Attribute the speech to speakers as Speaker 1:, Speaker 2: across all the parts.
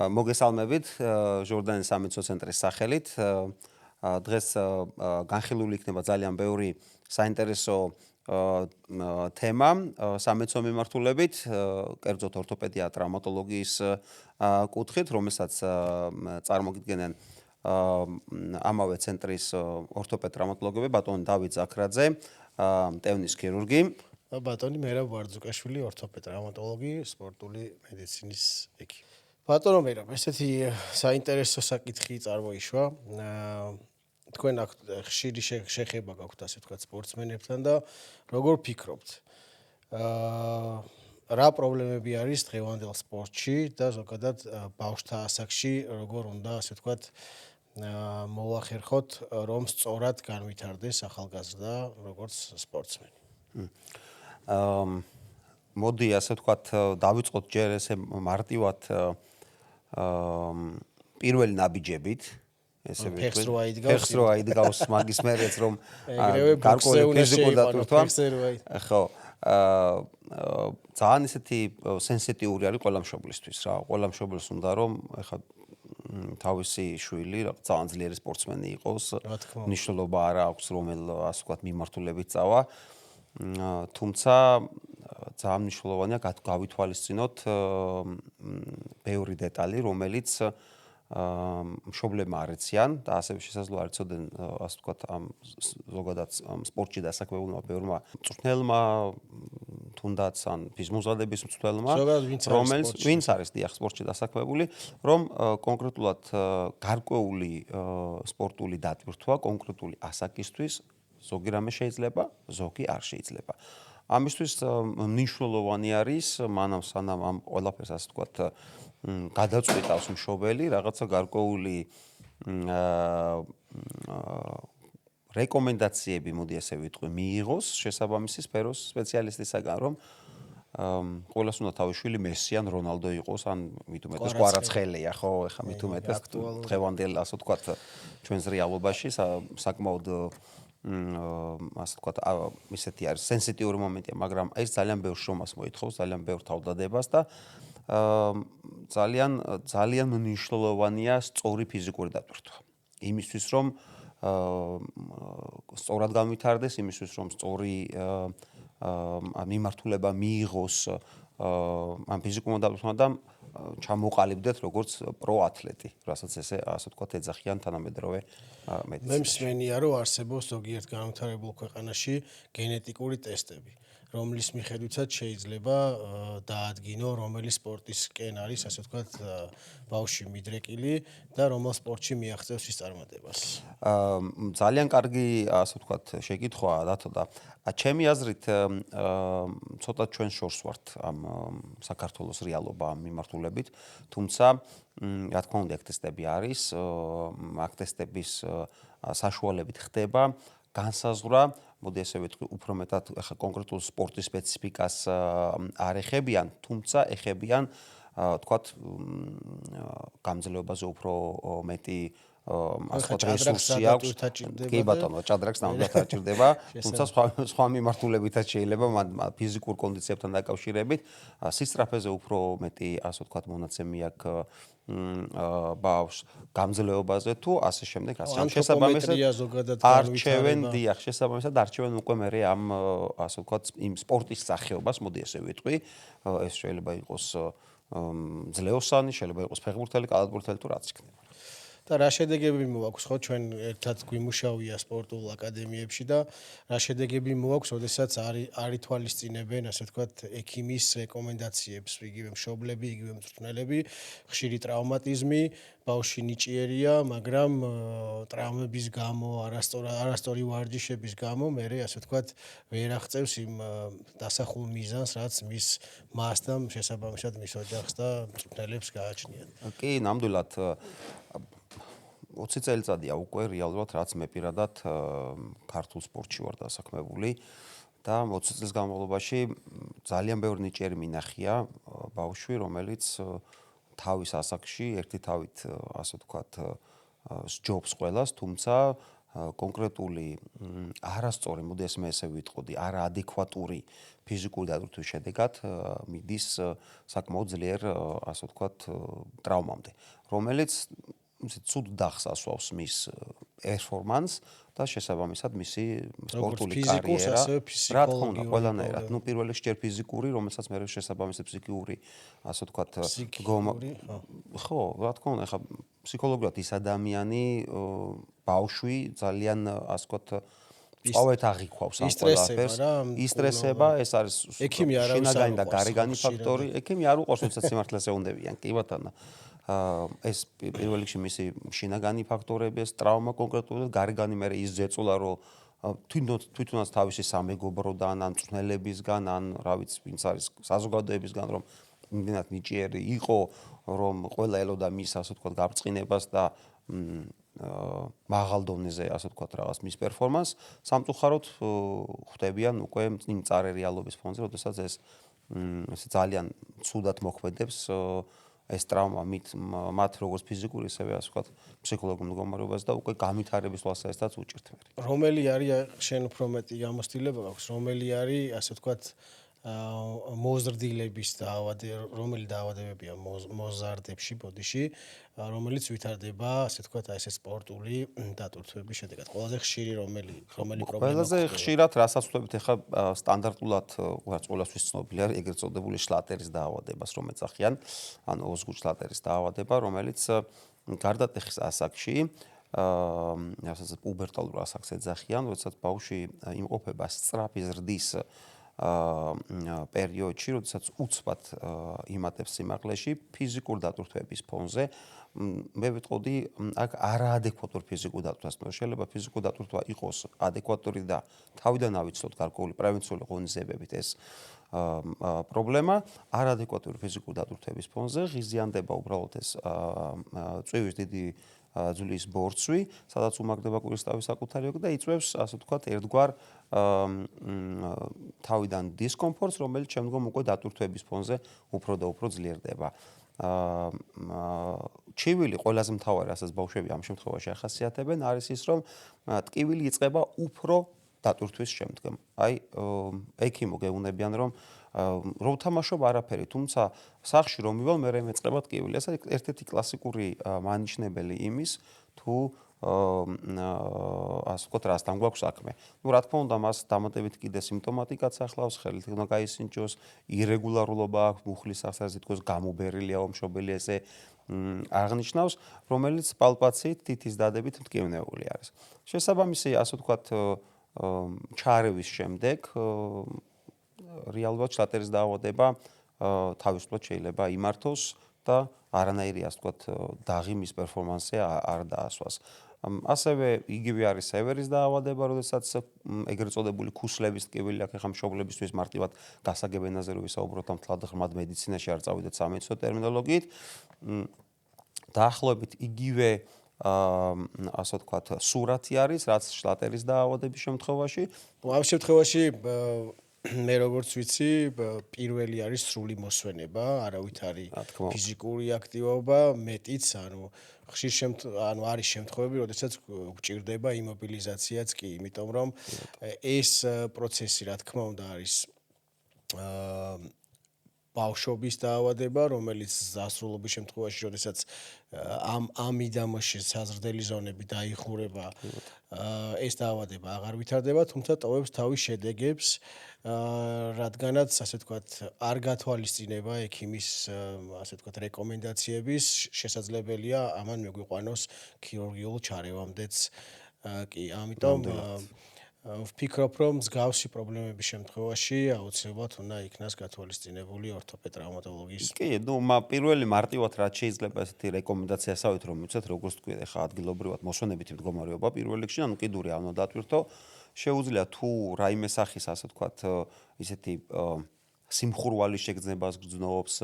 Speaker 1: მოგესალმებით ჟორდანის სამეცნიერო ცენტრის სახელით. დღეს განხილული იქნება ძალიან ბევრი საინტერესო თემა სამეცნიერო მიმართულებით, კერძოდ ორთოპედია, ტრავმატოლოგიის კუთხით, რომელსაც წარმოგიდგენენ ამავე ცენტრის ორთოპედ ტრავმატოლოგები, ბატონი დავით ზაქრაძე, მტევნის ქირურგი.
Speaker 2: ბატონი მერაბ ვარძუკაშვილი, ორთოპედ ტრავმატოლოგი, სპორტული მედიცინის ექიმი. ბატონო მერაბ, ესეთი საინტერესო საკითხი წარმოიშვა. თქვენ აქ ხშირი შეხება გაქვთ, ასე ვთქვათ, სპორტსმენებთან და როგორ ფიქრობთ? რა პრობლემები არის დღევანდელ სპორტში და ზოგადად ბავშვთა ასაკში როგორ უნდა, ასე ვთქვათ, მოვახერხოთ, რომ სწორად განვითარდეს ახალგაზრდა როგორც სპორტსმენი?
Speaker 1: მოდი, ასე ვთქვათ, დავიწყოთ ჯერ ესე მარტივად პირველი ნაბიჯებით, ესე ვიტყვი. ფეხს რო აიდგავს მაგის მერეც რომ გარკვეული ფიზიკური დატვირთვა. ხო, ძალიან ესეთი სენსიტიური არის ყველა მშობლისთვის რა. ყველა მშობელს უნდა რომ ეხლა თავისი შვილი ძალიან ძლიერი სპორტსმენი იყოს. მნიშვნელობა არ აქვს რომელ ასე ვთქვათ მიმართულებით წავა. თუმცა ძალიან მნიშვნელოვანია გავითვალისწინოთ ბევრი დეტალი, რომელიც მშობლებმა არ ეციან და ასევე შესაძლოა არ იცოდნენ, ასე ვთქვათ, ამ ზოგადად სპორტში დასაქმებულმა ბევრმა მწვრთნელმა, თუნდაც ან ფიზმუზადების მწვრთნელმა, რომელიც ვინც არის დიახ სპორტში დასაქმებული, რომ კონკრეტულად გარკვეული სპორტული დატვირთვა კონკრეტული ასაკისთვის ზოგი რამე შეიძლება, ზოგი არ შეიძლება. ამისთვის მნიშვნელოვანი არის მანამ სანამ ამ ყველაფერს ასე ვთქვათ გადაწყვეტავს მშობელი რაღაცა გარკვეული რეკომენდაციები, მოდი ასე ვიტყვი, მიიღოს შესაბამისი სფეროს სპეციალისტისაგან, რომ ყველას უნდა თავის შვილი მესი ან რონალდო იყოს, ან მით უმეტეს კვარაცხელია, ხო, ეხლა მით უმეტეს დღევანდელ ასე ვთქვათ ჩვენს რეალობაში საკმაოდ ასე ვთქვათ, ისეთი არის სენსიტიური მომენტია, მაგრამ ეს ძალიან ბევრ შრომას მოითხოვს, ძალიან ბევრ თავდადებას და ძალიან მნიშვნელოვანია სწორი ფიზიკური დატვირთვა. იმისთვის რომ სწორად განვითარდეს, იმისთვის რომ სწორი მიმართულება მიიღოს ამ ფიზიკურმა დატვირთვამ და ჩამოყალიბდეთ როგორც პროათლეტი, რასაც ასე ვთქვათ ეძახიან თანამედროვე მედიცინაში.
Speaker 2: მე მსმენია, რომ არსებობს ზოგიერთ განვითარებულ ქვეყანაში გენეტიკური ტესტები, რომლის მიხედვითაც შეიძლება დაადგინო, რომელი სპორტისკენ არის, ასე ვთქვათ, ბავშვი მიდრეკილი და რომელ სპორტში მიაღწევს ის წარმატებას.
Speaker 1: ძალიან კარგი, ასე ვთქვათ, შეკითხვაა, რატო და ჩემი აზრით ცოტა ჩვენ შორს ვართ ამ საქართველოს რეალობა ამ მიმართულებით, თუმცა რა თქმა უნდა ეგ ტესტები არის, აქ ტესტების საშუალებით ხდება განსაზღვრა, მოდი ასე ვიტყვი, უფრო მეტად ახლა კონკრეტულ სპორტის სპეციფიკას არ ეხებიან, თუმცა ეხებიან ვთქვათ გამძლეობაზე უფრო მეტი ასე რესურსი აქვს. კი ბატონო, ჭადრაკს ნამდვილად აჭირდება, თუმცა სხვა მიმართულებითაც შეიძლება ფიზიკურ კონდიციებთან დაკავშირებით, სისწრაფეზე უფრო მეტი ასე ვთქვათ მონაცემი აქვს ბავშვს გამძლეობაზე თუ ასე შემდეგ, ასე
Speaker 2: შესაბამისად
Speaker 1: არჩევენ უკვე მერე ამ ასე ვთქვათ იმ სპორტის სახეობას, მოდი ასე ვიტყვი, ეს შეიძლება იყოს ძლეოსანი, შეიძლება იყოს ფეხბურთელი, კალათბურთელი თუ რაც იქნება.
Speaker 2: და რა შედეგები მოაქვს, ხო, ჩვენ ერთად გვიმუშავია სპორტულ აკადემიებში და რა შედეგები მოაქვს, ოდესაც არ ითვალისწინებენ, ასე ვთქვათ, ექიმის რეკომენდაციებს, იგივე მშობლები, იგივე მწვრთნელები, ხშირი ტრავმატიზმი, ბავშვი ნიჭიერია, მაგრამ ტრავმების გამო, არასწორი ვარჯიშების გამო, მერე ასე ვთქვათ, ვერ აღწევს იმ დასახულ მიზანს, რაც მის მას და შესაბამისად მის ოჯახს და მწვრთნელებს გააჩნიათ.
Speaker 1: კი, ნამდვილად 20 წელიწადია უკვე რეალურად რაც მე პირადად ქართულ სპორტში ვარ დასაქმებული და 20 წლის განმავლობაში ძალიან ბევრი ნიჭიერი მინახია ბავშვი, რომელიც თავის ასაკში ერთი თავით ასე ვთქვათ სჯობს ყველას, თუმცა კონკრეტული არასწორი, მოდი ესე ვიტყოდი, არაადეკვატური ფიზიკური დატვირთვის შედეგად მიდის საკმაოდ ძლიერ, ასე ვთქვათ, ტრავმამდე, რომელიც ცუდ დახს ასვავს მის პერფორმანსს და შესაბამისად მისი სპორტული კარიერა, რა თქმა უნდა, ყველანაირად, პირველ რიგში ჯერ ფიზიკური, რომელსაც მე შესაბამისად ფსიქიკური, ასე ვთქვათ, ხო, რა თქმა უნდა, ეხლა ფსიქოლოგიურად ის ადამიანი ბავშვი ძალიან, ასე ვთქვათ, წავეთ აღიქვავს ამ ყველაფერს, ისტრესება, ეს არის შინაგანი და გარეგანი ფაქტორი, ექიმი არ უყურს, როდესაც სიმართლეს ეუნდებიან, კი ბატონო. ეს პირველ რიგში მისი შინაგანი ფაქტორები, ეს ტრავმა კონკრეტულად, გარეგანი მე ის ზეწოლა, რომ თვითონაც თავისი სამეგობროდან, ან მწვრთნელებისგან, ან რა ვიცი, ვინც არის საზოგადოებისგან, რომ იმდენად ნიჭიერი იყო, რომ ყველა ელოდა მის, ასე ვთქვათ, გაბრწყინებას და მაღალ დონეზე, ასე ვთქვათ, რაღაც მის პერფორმანსს, სამწუხაროდ ხვდებიან უკვე იმ მწარე რეალობის ფონზე, როდესაც ეს ძალიან ცუდად მოქმედებს ეს ტრავმა მათ როგორც ფიზიკური, ისევე ასე ვთქვათ, ფსიქოლოგიურ მდგომარეობას და უკვე განვითარების ვლასაესთაც უჭირთ მე.
Speaker 2: რომელი არის შენ უფრო მეტი გამოცდილება გაქვს, რომელი არის, ასე ვთქვათ, მოზრდილების რომელი დაავადებებია მოზარდებში ბოდიში, რომელიც ვითარდება, ასე ვთქვათ, ეს სპორტული დატვირთვების შედეგად. ყველაზე ხშირი რომელი პრობლემა?
Speaker 1: ყველაზე ხშირად რასაც ვთქვით, ეხლა სტანდარტულად ყველასთვის ცნობილი არის ეგრეთ წოდებული შლატერის დაავადებას, რომ ეძახიან, ანუ ოზღუდ შლატერის დაავადება, რომელიც გარდატეხის ასაკში, რასაც პუბერტალურ ასაკს ეძახიან, როდესაც ბავშვი იმყოფება სწრაფი ზრდის პერიოდში, როდესაც უცბად იმატებს სიმაღლეში, ფიზიკურ დატვირთვების ფონზე, მე ვიტყოდი, აქ არაადეკვატურ ფიზიკურ დატვირთვას, შეიძლება ფიზიკურ დატვირთვა იყოს ადეკვატური და თავიდან ავიცლოთ გარკვეული პრევენციული ღონისძიებებით ეს პრობლემა, არაადეკვატური ფიზიკურ დატვირთვების ფონზე ღიზიანდება უბრალოდ ეს წვივის დიდი ძვლის ბორცვი, სადაც უმაგდება კვირისთავის საკუთარი ოკ და იწვევს, ასე ვთქვათ, ერთგვარ თავიდან დისკომფორტს, რომელიც შემდგომ უკვე დატვირთვების ფონზე უფრო და უფრო ძლიერდება. ჩივილი ყველაზე მთავარი, რასაც ბავშვები ამ შემთხვევაში ახასიათებენ, არის ის, რომ ტკივილი იწყება უფრო დატვირთვის შემდგომ. აი, ექიმო გეუბნებიან, რომ ვთამაშობ არაფერი, თუმცა სახლში რომ მივალ, მე მეწყება ტკივილი. ეს არის ერთ-ერთი კლასიკური მანიშნებელი იმის, თუ ასე ვთქვათ, რასთან გვაქვს საქმე. ნუ რა თქმა უნდა, მას დამატებით კიდე სიმპტომატიკაც ახლავს, ხელით უნდა გაისინჯოს, ირეგულარულობა აქვს, მუხლის სახსრაზე თითქოს გამუბერილია ომშობელი ესე აღნიშნავს, რომელიც პალპაციით თითის დადებით მტკივნეული არის. შესაბამისი, ასე ვთქვათ, ჩარევის შემდეგ რეალურად შლატერის დაავადება თავისუფლად შეიძლება იმართოს და არანაირი, ასე ვთქვათ, დაღი მის პერფორმანსზე არ დაასვას. ასევე იგივე არის სევერის დაავადება, როდესაც ეგრეთ წოდებული ქუსლების ტკივილი აქვს, ეხლა მშობლებისთვის მარტივად გასაგებ ენაზე რო ვისაუბროთ, ამ თლად ღრმად მედიცინაში არ წავიდეთ სამედიცინო ტერმინოლოგიით. დაახლოებით იგივე ასე ვთქვათ, სურათი არის, რაც შლატერის დაავადების შემთხვევაში.
Speaker 2: ამ შემთხვევაში მე როგორც ვიცი, პირველი არის სრული მოსვენება, არავითარი ფიზიკური აქტივობა, მეტიც, ანუ არის შემთხვევები, როდესაც გვჭირდება იმობილიზაციაც კი, იმიტომ რომ ეს პროცესი, რა თქმა უნდა, არის ბავშვობის დაავადება, რომელიც ზასრულობის შემთხვევაში, როდესაც ამ მიდამოში საზრდელი ზონები დაიხურება, ეს დაავადება აღარ ვითარდება, თუმცა ტოვებს თავის შედეგებს, რადგანაც, ასე ვთქვათ, არ გათვალისწინება ექიმის, ასე ვთქვათ, რეკომენდაციების, შესაძლებელია ამან მეგვიყვანოს ქირურგიულ ჩარევამდეც კი, ამიტომ ვფიქრობ, რომ მსგავსი პრობლემების შემთხვევაში აუცილებლად უნდა იქნას გათვალისწინებული ორთოპედ-ტრავმატოლოგის.
Speaker 1: კი, ნუ პირველი მარტივად რაც შეიძლება ესეთი რეკომენდაცია ასავით რომ მიცეთ, როგორც თქვი, ეხა ადგილობრივად მოსვენებითი მდგომარეობა პირველ რიგში, ანუ კიდური არ უნდა დატვირთო. შეუძლია თუ რაიმე სახის, ასე ვთქვათ, ისეთი სიმხურვალის შეგრძნებას გრძნობს,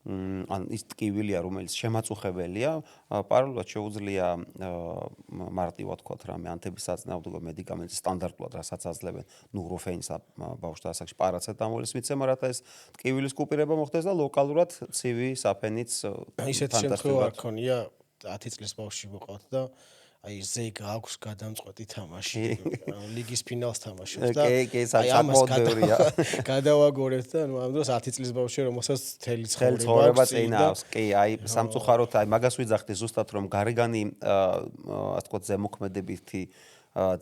Speaker 1: ან ის ტკივილია, რომელიც შემაწუხებელია, პარალელურად შეუძლია მარტივად ვთქვათ, რამე ანთებისაწინააღმდეგო მედიკამენტი სტანდარტულად, რასაც აძლევენ ნუგროფენს ბავშვთა ასაკში, პარაცეტამოლის მიცემა, რათა ეს ტკივილის კუპირება მოხდეს და ლოკალურად ცივი საფენიც
Speaker 2: ისეთი შემთხვევა არ ქონია 10 წლის ბავშვი მოყავთ და აი ზე გაქვს გადამწყვეტი თამაში, ლიგის ფინალს თამაშობს და
Speaker 1: კი, საკმაოდ ბევრია.
Speaker 2: გადავაგორეთ და ამ დროს 10 წლის ბავშვი რომელსაც თელი
Speaker 1: ცხოვრება წინ აქვს. კი, აი სამწუხაროდ აი მაგას ვიძახდი ზუსტად რომ გარეგანი ასე ვთქვათ ზემოქმედებითი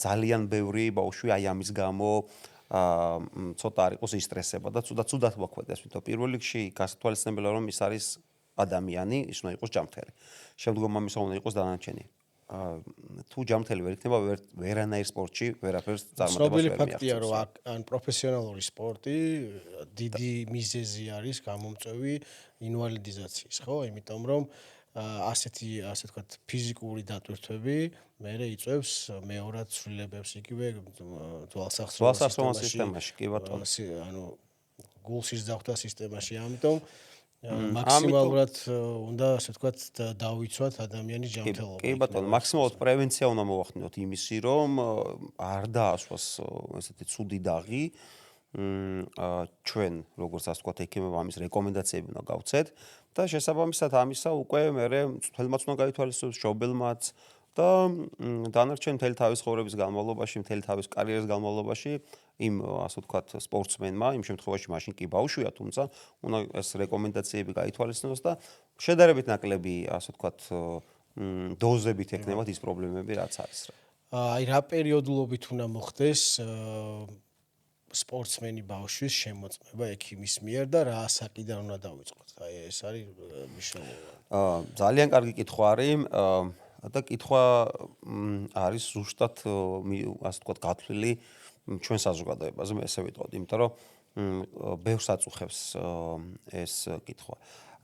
Speaker 1: ძალიან ბევრი ბავშვი აი ამის გამო ცოტა არ იყოს ისტრესება და ცუდად მოქმედებს, თვითონ პირველ რიგში გასათვალისწინებელია რომ ის არის ადამიანი, ის უნდა იყოს ჯანმრთელი. შემდგომ ამისა უნდა იყოს დანარჩენი. თუ ჯანმრთელი ვერ იქნება ვერანაირ სპორტში ვერაფერს წარმატებას ვერ მიაღწევს.
Speaker 2: ფაქტია რომ ან პროფესიონალური სპორტი დიდი მიზეზი არის გამომწვევი ინვალიდიზაციის, ხო? იმიტომ რომ ასეთი ასე ვთქვათ ფიზიკური დატვირთვები მერე იწვევს მეორად ცვლილებებს იგივე
Speaker 1: ძვალსახსროვან სისტემაში, კი ბატონო.
Speaker 2: ანუ გულსიზრდახთა სისტემაში, ამიტომ მაქსიმალურად უნდა ასე ვთქვათ დავიცვათ ადამიანის ჯანმრთელობა.
Speaker 1: კი ბატონო, მაქსიმალურად პრევენცია უნდა მოვახდინოთ იმისი, რომ არ დაასვას ესეთი ცუდი დაღი. ჩვენ როგორც ასე ვთქვათ ექიმებმა ამის რეკომენდაციები უნდა გავცეთ და შესაბამისად ამისა უკვე მერე მწვრთნელმაც უნდა გაითვალისწინოს, მშობელმაც და დანარჩენ მთელი თავის ცხოვრების განმავლობაში, მთელი თავის კარიერის განმავლობაში იმ ასე ვთქვათ სპორტსმენმა, იმ შემთხვევაში მაშინ კი ბავშვია, თუმცა უნდა ეს რეკომენდაციები გაითვალისწინოს და შედარებით ნაკლები ასე ვთქვათ დოზებით ექნებათ ის პრობლემები, რაც არის.
Speaker 2: აი რა პერიოდულობით უნდა მოხდეს სპორტსმენი ბავშვის შემოწმება ექიმის მიერ და რა ასაკიდან უნდა დავიწყოთ? აი ეს არის მნიშვნელოვანი.
Speaker 1: ძალიან კარგი კითხვა არის და კითხვა არის ზუსტად ასე ვთქვათ გათვლილი ჩვენ საზოგადოებაზე, მე ესე ვიტყოდი, იმიტომ რომ ბევრს აწუხებს ეს კითხვა.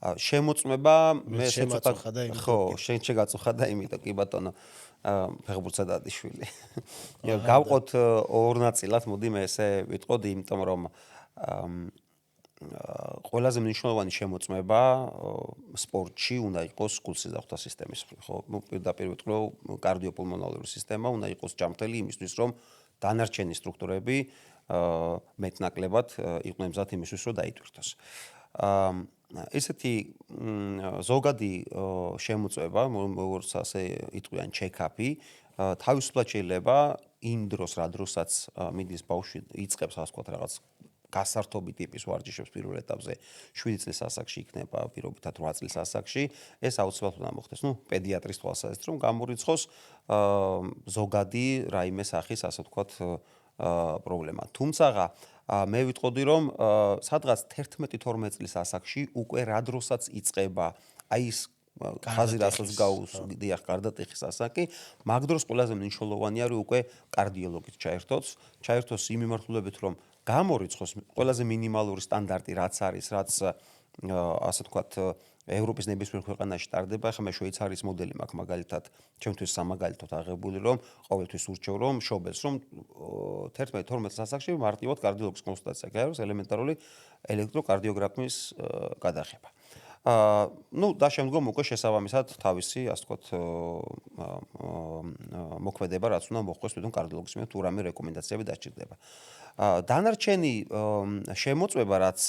Speaker 1: შემოწმება მე ცოტა ხო, შენ შეგაწუხა და იმიტომ კი ბატონო ფეხბურთსა დადიშვილი. გავყოთ ორ ნაწილად, მოდი მე ესე ვიტყოდი, იმიტომ რომ ყველაზე მნიშვნელოვანი შემოწმება სპორტში უნდა იყოს გულსიზრდახთა სისტემის, ხო? პირდაპირ ვიტყვი, კარდიოპულმონალური სისტემა უნდა იყოს ჯანმრთელი იმისთვის, რომ დანარჩენი სტრუქტურები მეტნაკლებად იყვნენ მზად იმისთვის, რომ დაიტვირთოს. ესეთი ზოგადი შემოწმება, როგორც ასე იტყვიან ჩეკაპი, თავისუფლად შეიძლება იმ დროს, რა დროსაც მიდის ბავშვი იწყებს ასე ვთქვათ რაღაც გასართობი ტიპის ვარჯიშებს პირველ ეტაპზე 7 წლის ასაკში იქნება პირობითად 8 წლის ასაკში, ეს აუცილებლად უნდა მოხდეს. პედიატრის თვალსაზრისით რომ გამორიცხოს ზოგადი რაიმე სახის ასე ვთქვათ პრობლემა. თუმცა მე ვიტყოდი რომ სადღაც 11-12 წლის ასაკში უკვე რა დროსაც იწყება აი ის ხაზი რასაც გაუსდიახ გარდატეხის ასაკი, მაგ დროს ყველაზე მნიშვნელოვანია რომ უკვე კარდიოლოგით ჩაერთოს იმ მიმართულებით რომ გამორიცხოს ყველაზე მინიმალური სტანდარტი რაც არის, რაც ასე ვთქვათ ევროპის ნებისმიერ ქვეყანაში ტარდება, ახლა მე შვეიცარიის მოდელი მაქვს მაგალითად, ჩემთვის სამაგალითოდ აღებული რომ ყოველთვის ურჩევ რომ მშობელს რომ 11-12 ასაკში მარტივად კარდიოლოგის კონსულტაცია გაიაროს ელემენტარული ელექტროკარდიოგრაფიის გადაღება. და შემდგომ უკვე შესაბამისად თავისი, ასე ვთქვათ, მოქმედება რაც უნდა მოხდეს თვითონ კარდიოლოგის მიერ თუ რამე რეკომენდაციები დაჭირდება. დანარჩენი შემოწმება რაც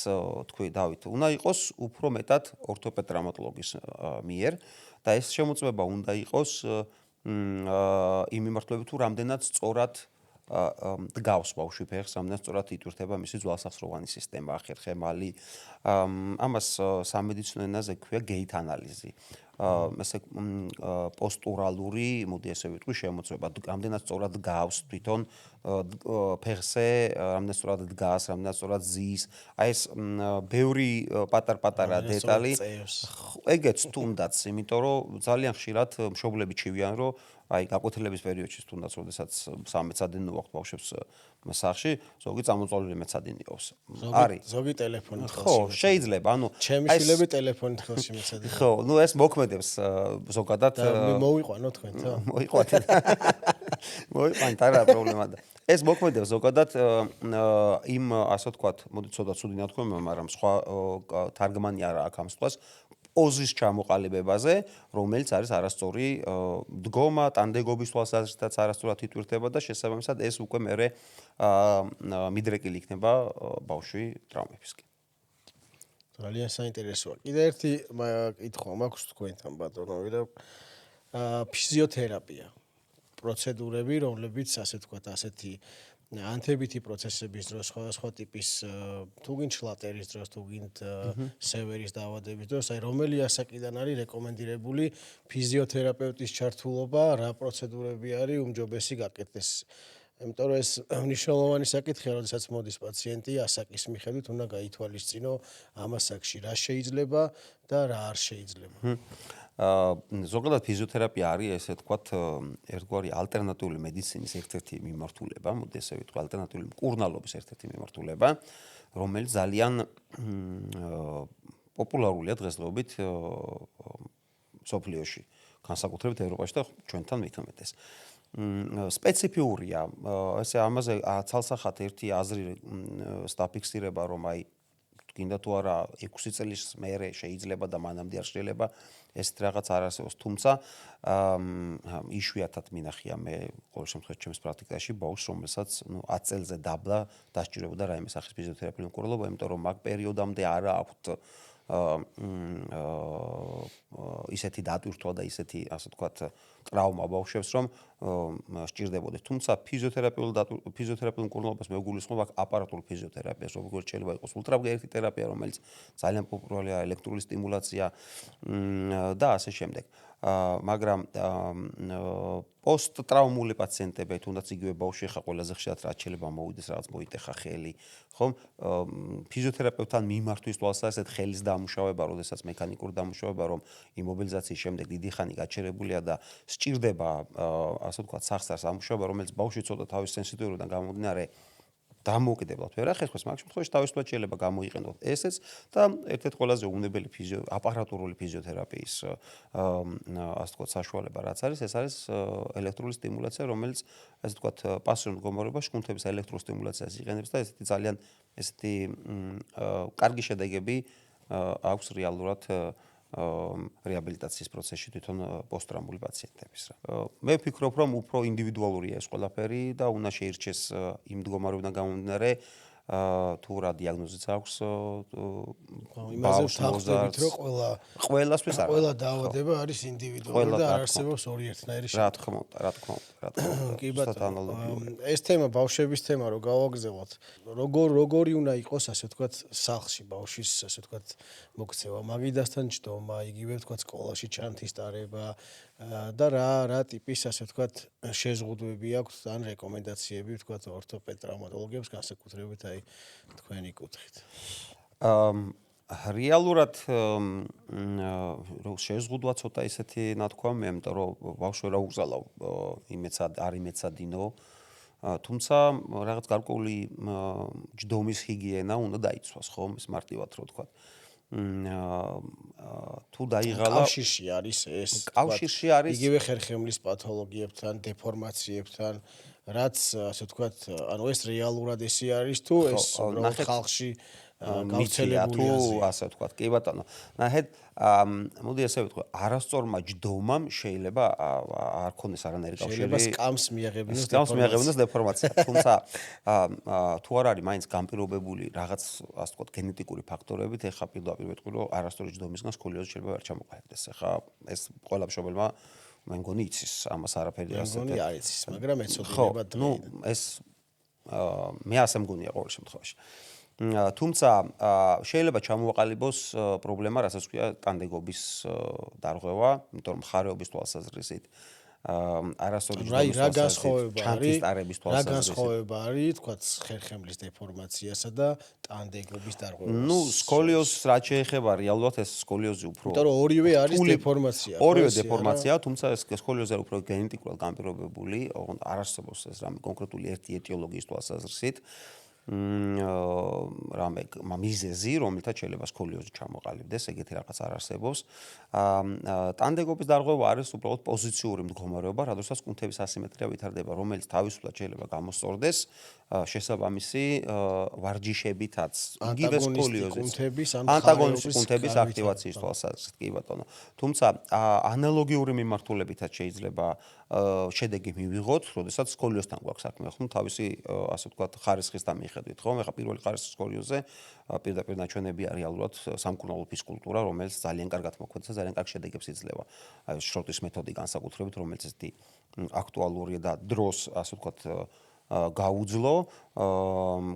Speaker 1: თქვი დავით, უნდა იყოს უფრო მეტად ორთოპედ-ტრავმატოლოგის მიერ და ეს შემოწმება უნდა იყოს იმ მიმართულებით თუ რამდენად სწორად დგავს ბავშვი ფეხს, რამდენად სწორად იტვირთება მისი ძვალსახსროვანი სისტემა, ხერხემალი. ამას სამედიცინო ენაზე ქვია gait ანალიზი. ესე პოსტურალური, მოდი ესე ვიტყვი, შემოწმება, რამდენად სწორად გავს თვითონ ფეხზე, რამდენად სწორად დგას, რამდენად სწორად ზის. აი ეს ბევრი პატარ-პატარა დეტალი. ეგეც თუნდაც, იმიტომ რომ ძალიან ხშირად მშობლები ჩივიან, რომ აი გაკვეთილების პერიოდში თუნდაც, როდესაც 13 მეცადინი ვაქვს ბავშვებს სახლში, ზოგი წამოწოლილი მეცადინი ყავს. არის.
Speaker 2: ზოგი ტელეფონით
Speaker 1: ხო, შეიძლება, ანუ
Speaker 2: ჩემი შვილები ტელეფონით ხელში მეცადინი.
Speaker 1: ხო, ეს მოქმედებს ზოგადად.
Speaker 2: მოვიყვანო თქვენ, ხო?
Speaker 1: მოიყვანთ. მოიყვანთ, არა პრობლემა და ეს მოქმედებს ზოგადად იმ ასე ვთქვათ, მოდი ცოტა ცუდი ნათქვამია, მაგრამ სხვა თარგმანი არა აქვს ამ სიტყვას. პოზის ჩამოყალიბებაზე, რომელიც არის არასწორი დგომა, ტანდეგობის თვალსაზრისითაც არასწორად იტვირთება და შესაბამისად ეს უკვე მერე მიდრეკილი იქნება ბავშვი ტრავმებისკენ.
Speaker 2: ძალიან საინტერესოა. კიდე ერთი კითხვა მაქვს თქვენთან ბატონო, ვირა ფიზიოთერაპია. პროცედურები, რომლებიც ასე ვთქვათ, ასეთი ანთებითი პროცესების დროს, სხვადასხვა ტიპის თუ გინდ შლატერის დროს, თუ გინდ სევერის დაავადების დროს, აი რომელი ასაკიდან არის რეკომენდირებული ფიზიოთერაპევტის ჩართულობა, რა პროცედურები არის უმჯობესი გაკეთდეს. იმიტომ რომ ეს მნიშვნელოვანი საკითხია, როდესაც მოდის პაციენტი ასაკის მიხედვით უნდა გაითვალისწინო ამ ასაკში რა შეიძლება და რა არ შეიძლება.
Speaker 1: ზოგადად ფიზიოთერაპია არის ესე ვთქვათ ერთგვარი ალტერნატიული მედიცინის ერთ-ერთი მიმართულება, მოდი ესე ვიტყვი ალტერნატიული მკურნალობის ერთ-ერთი მიმართულება, რომელიც ძალიან პოპულარულია დღესდღეობით მსოფლიოში, განსაკუთრებით ევროპაში და ჩვენთან მithumetes. სპეციფიურია, ესე ამაზე ცალსახად ერთი აზრი დაფიქსირება, რომ აი გინდა თუ არა 6 წლის მერე შეიძლება და მანამდე არ შეიძლება ეს რაღაც არ არსებობს, თუმცა იშვიათად მინახია მე ყოველ შემთხვევაში ჩემს პრაქტიკაში ბავშვს, რომელსაც 10 წელზე დაბლა დასჭირებოდა რაიმე სახის ფიზიოთერაპიული მკურნალობა, იმიტომ რომ მაგ პერიოდამდე არა აქვთ ისეთი დატვირთვა და ისეთი ასე ვთქვათ ტრავმა ბავშვებს, რომ სჭირდებოდეს. თუმცა ფიზიოთერაპიულ მკურნალობას მე ვგულისხმობ აქ აპარატულ ფიზიოთერაპიას, როგორც შეიძლება იყოს ულტრაბგერითი თერაპია, რომელიც ძალიან პოპულარულია, ელექტრული სტიმულაცია და ასე შემდეგ. მაგრამ პოსტტრაუმული პაციენტები, თუნდაც იგივე ბავშვი ხა ყველაზე ხშირად რაც შეიძლება მოვიდეს, რაღაც მოიტეხა ხელი, ხომ? ფიზიოთერაპევტთან მიმართვის თვალსაზრისით ხელის დამუშავება, როდესაც მექანიკური დამუშავება, რომ იმობილიზაციის შემდეგ დიდი ხანი გაჩერებულია და სჭირდება ასე ვთქვათ სახსარს ამუშავება, რომელიც ბავშვი ცოტა თავის სენსიტიურობიდან გამომდინარე დამოუკიდებლად ვერ ახერხებს, მაგ შემთხვევაში თავისუფლად შეიძლება გამოიყენოთ ესეც და ერთ-ერთი ყველაზე უნებელი აპარატურული ფიზიოთერაპიის ასე ვთქვათ საშუალება რაც არის, ეს არის ელექტრული სტიმულაცია, რომელიც ასე ვთქვათ პასიურ მდგომარეობაში კუნთების ელექტრულ სტიმულაციას იყენებს და ესეთი ძალიან ესეთი კარგი შედეგები აქვს რეალურად რეაბილიტაციის პროცესში თვითონ პოსტტრაუმული პაციენტების. მე ვფიქრობ, რომ უფრო ინდივიდუალურია ეს ყველაფერი და უნდა შეირჩეს იმ მდგომარეობიდან გამომდინარე თუ რა დიაგნოზიც აქვს
Speaker 2: იმაზე ვთანხმდებით, რომ
Speaker 1: ყველასთვის არა.
Speaker 2: ყველა დაავადება არის ინდივიდუალური და არ არსებობს ორი ერთნაირი
Speaker 1: რა თქმა უნდა, რა თქმა უნდა.
Speaker 2: კი ბატონო, ეს თემა ბავშვების თემა რო გავაგზავნოთ, როგორი უნდა იყოს ასე ვთქვათ სახლში ბავშვის ასე ვთქვათ მოქცევა, მაგიდასთან ჯდომა, იგივე ვთქვათ სკოლაში ჩანთის ტარება და რა ტიპის ასე ვთქვათ შეზღუდვები აქვს ან რეკომენდაციები ვთქვათ ორთოპედ ტრავმატოლოგებს განსაკუთრებით აი თქვენი კუთხით.
Speaker 1: რეალურად შეზღუდვა ცოტა ისეთი ნათქვამია, იმიტომ რომ ბავშვი რა უგზალავ არ იმეცადინო, თუმცა რაღაც გარკვეული ჯდომის ჰიგიენა უნდა დაიცვას, ხო, ის მარტივად რო ვთქვათ. თუ დაიღალა
Speaker 2: კავშირში არის ეს
Speaker 1: კავშირში არის
Speaker 2: იგივე ხერხემლის პათოლოგიებთან, დეფორმაციებთან, რაც ასე ვთქვათ, ანუ ეს რეალურად ესე არის თუ ეს უბრალოდ ხალხში გავრცელებულია
Speaker 1: თუ ასე ვთქვათ. კი ბატონო. ნახეთ, მოდი ასე ვთქვი, არასწორმა ჯდომამ შეიძლება არ ქონდეს არანაირი კავშირი.
Speaker 2: შეიძლება
Speaker 1: სკამს მიაღებინოს დეფორმაცია. თუმცა თუ არ არის მაინც განპირობებული რაღაც ასე ვთქვათ გენეტიკური ფაქტორებით, ეხა პირდაპირ ვეთქვი, რომ არასწორი ჯდომისგან სკოლიოზი შეიძლება არ ჩამოყალიბდეს. ეხა ეს ყველა მშობელმა მე მგონი იცის ამას არაფერი
Speaker 2: ასე. მე მგონი არ იცის, მაგრამ ეცოდინება დღე.
Speaker 1: ნუ ეს მე ასე მგონია ყოველ შემთხვევაში. თუმცა შეიძლება ჩამოაყალიბოს პრობლემა, რასაც ქვია ტანდეგობის დარღვევა, იმიტომ რომ მხარეობის თვალსაზრისით არასწორი ჯდომის თვალსაზრისით, ჩანთის ტარების თვალსაზრისით.
Speaker 2: რა განსხვავება არის, თქვათ, ხერხემლის დეფორმაციასა და ტანდეგობის დარღვევას?
Speaker 1: ნუ სკოლიოზს რაც შეეხება რეალურად ეს სკოლიოზი უფრო
Speaker 2: იმიტომ რომ ორივე არის დეფორმაცია.
Speaker 1: ორივე დეფორმაცია, თუმცა ეს სკოლიოზი არის უფრო გენეტიკურად განპირობებული, არ არსებობს ეს რამე კონკრეტული ერთი ეტიოლოგიის თვალსაზრისით. რამე მიზეზი, რომელთაც შეიძლება სკოლიოზი ჩამოყალიბდეს, ეგეთი რაღაც არ არსებობს. ტანდეგობის დარღვევა არის უბრალოდ პოზიციური მდგომარეობა, რადგან კუნთების ასიმეტრია ვითარდება, რომელიც თავისუფლად შეიძლება გამოსწორდეს შესაბამისი ვარჯიშებითაც. იგივე სკოლიოზის ანტაგონისტური კუნთების აქტივაციის თვალსაზრისით, კი ბატონო. თუმცა ანალოგიური მიმართულებითაც შეიძლება შედეგი მივიღოთ, როდესაც სკოლიოზთან გვაქვს საქმე, ხო, თავისი ასე ვთქვათ ხარისხის და მიხედვით. მიხედვით, ხო? ეხლა პირველი ხარისხის გორიოზე პირდაპირ ნაჩვენებია რეალურად სამკურნალო ფიზკულტურა, რომელიც ძალიან კარგად მოქმედებს და ძალიან კარგ შედეგებს იძლევა. აი შროტის მეთოდი განსაკუთრებით, რომელიც ისეთი აქტუალურია და დროს, ასე ვთქვათ, გაუძლო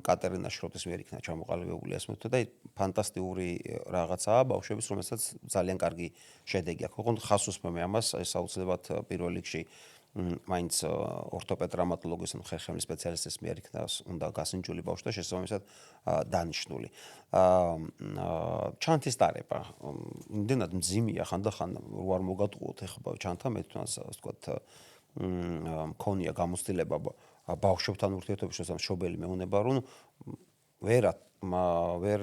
Speaker 1: კატერინა შროტის მიერ იქნა ჩამოყალიბებული ეს მეთოდი და ფანტასტიკური რაღაცაა ბავშვების, რომელსაც ძალიან კარგი შედეგი აქვს. ოღონდ ხას უსმენ ამას, ეს აუცილებლად პირველ რიგში მაინც ორთოპედ-ტრავმატოლოგის ან ხერხემლის სპეციალისტის მიერ იქნა უნდა გასინჯული ბავშვი და შესაბამისად დანიშნული. ჩანთის დარება იმდენად მძიმეა ხანდახან რო არ მოგატყუოთ ეხლა ჩანთა მე თვითონ ასე ვთქვათ მქონია გამოცდილება ბავშვებთან ურთიერთობებში მშობელი მეუნება რომ ვერ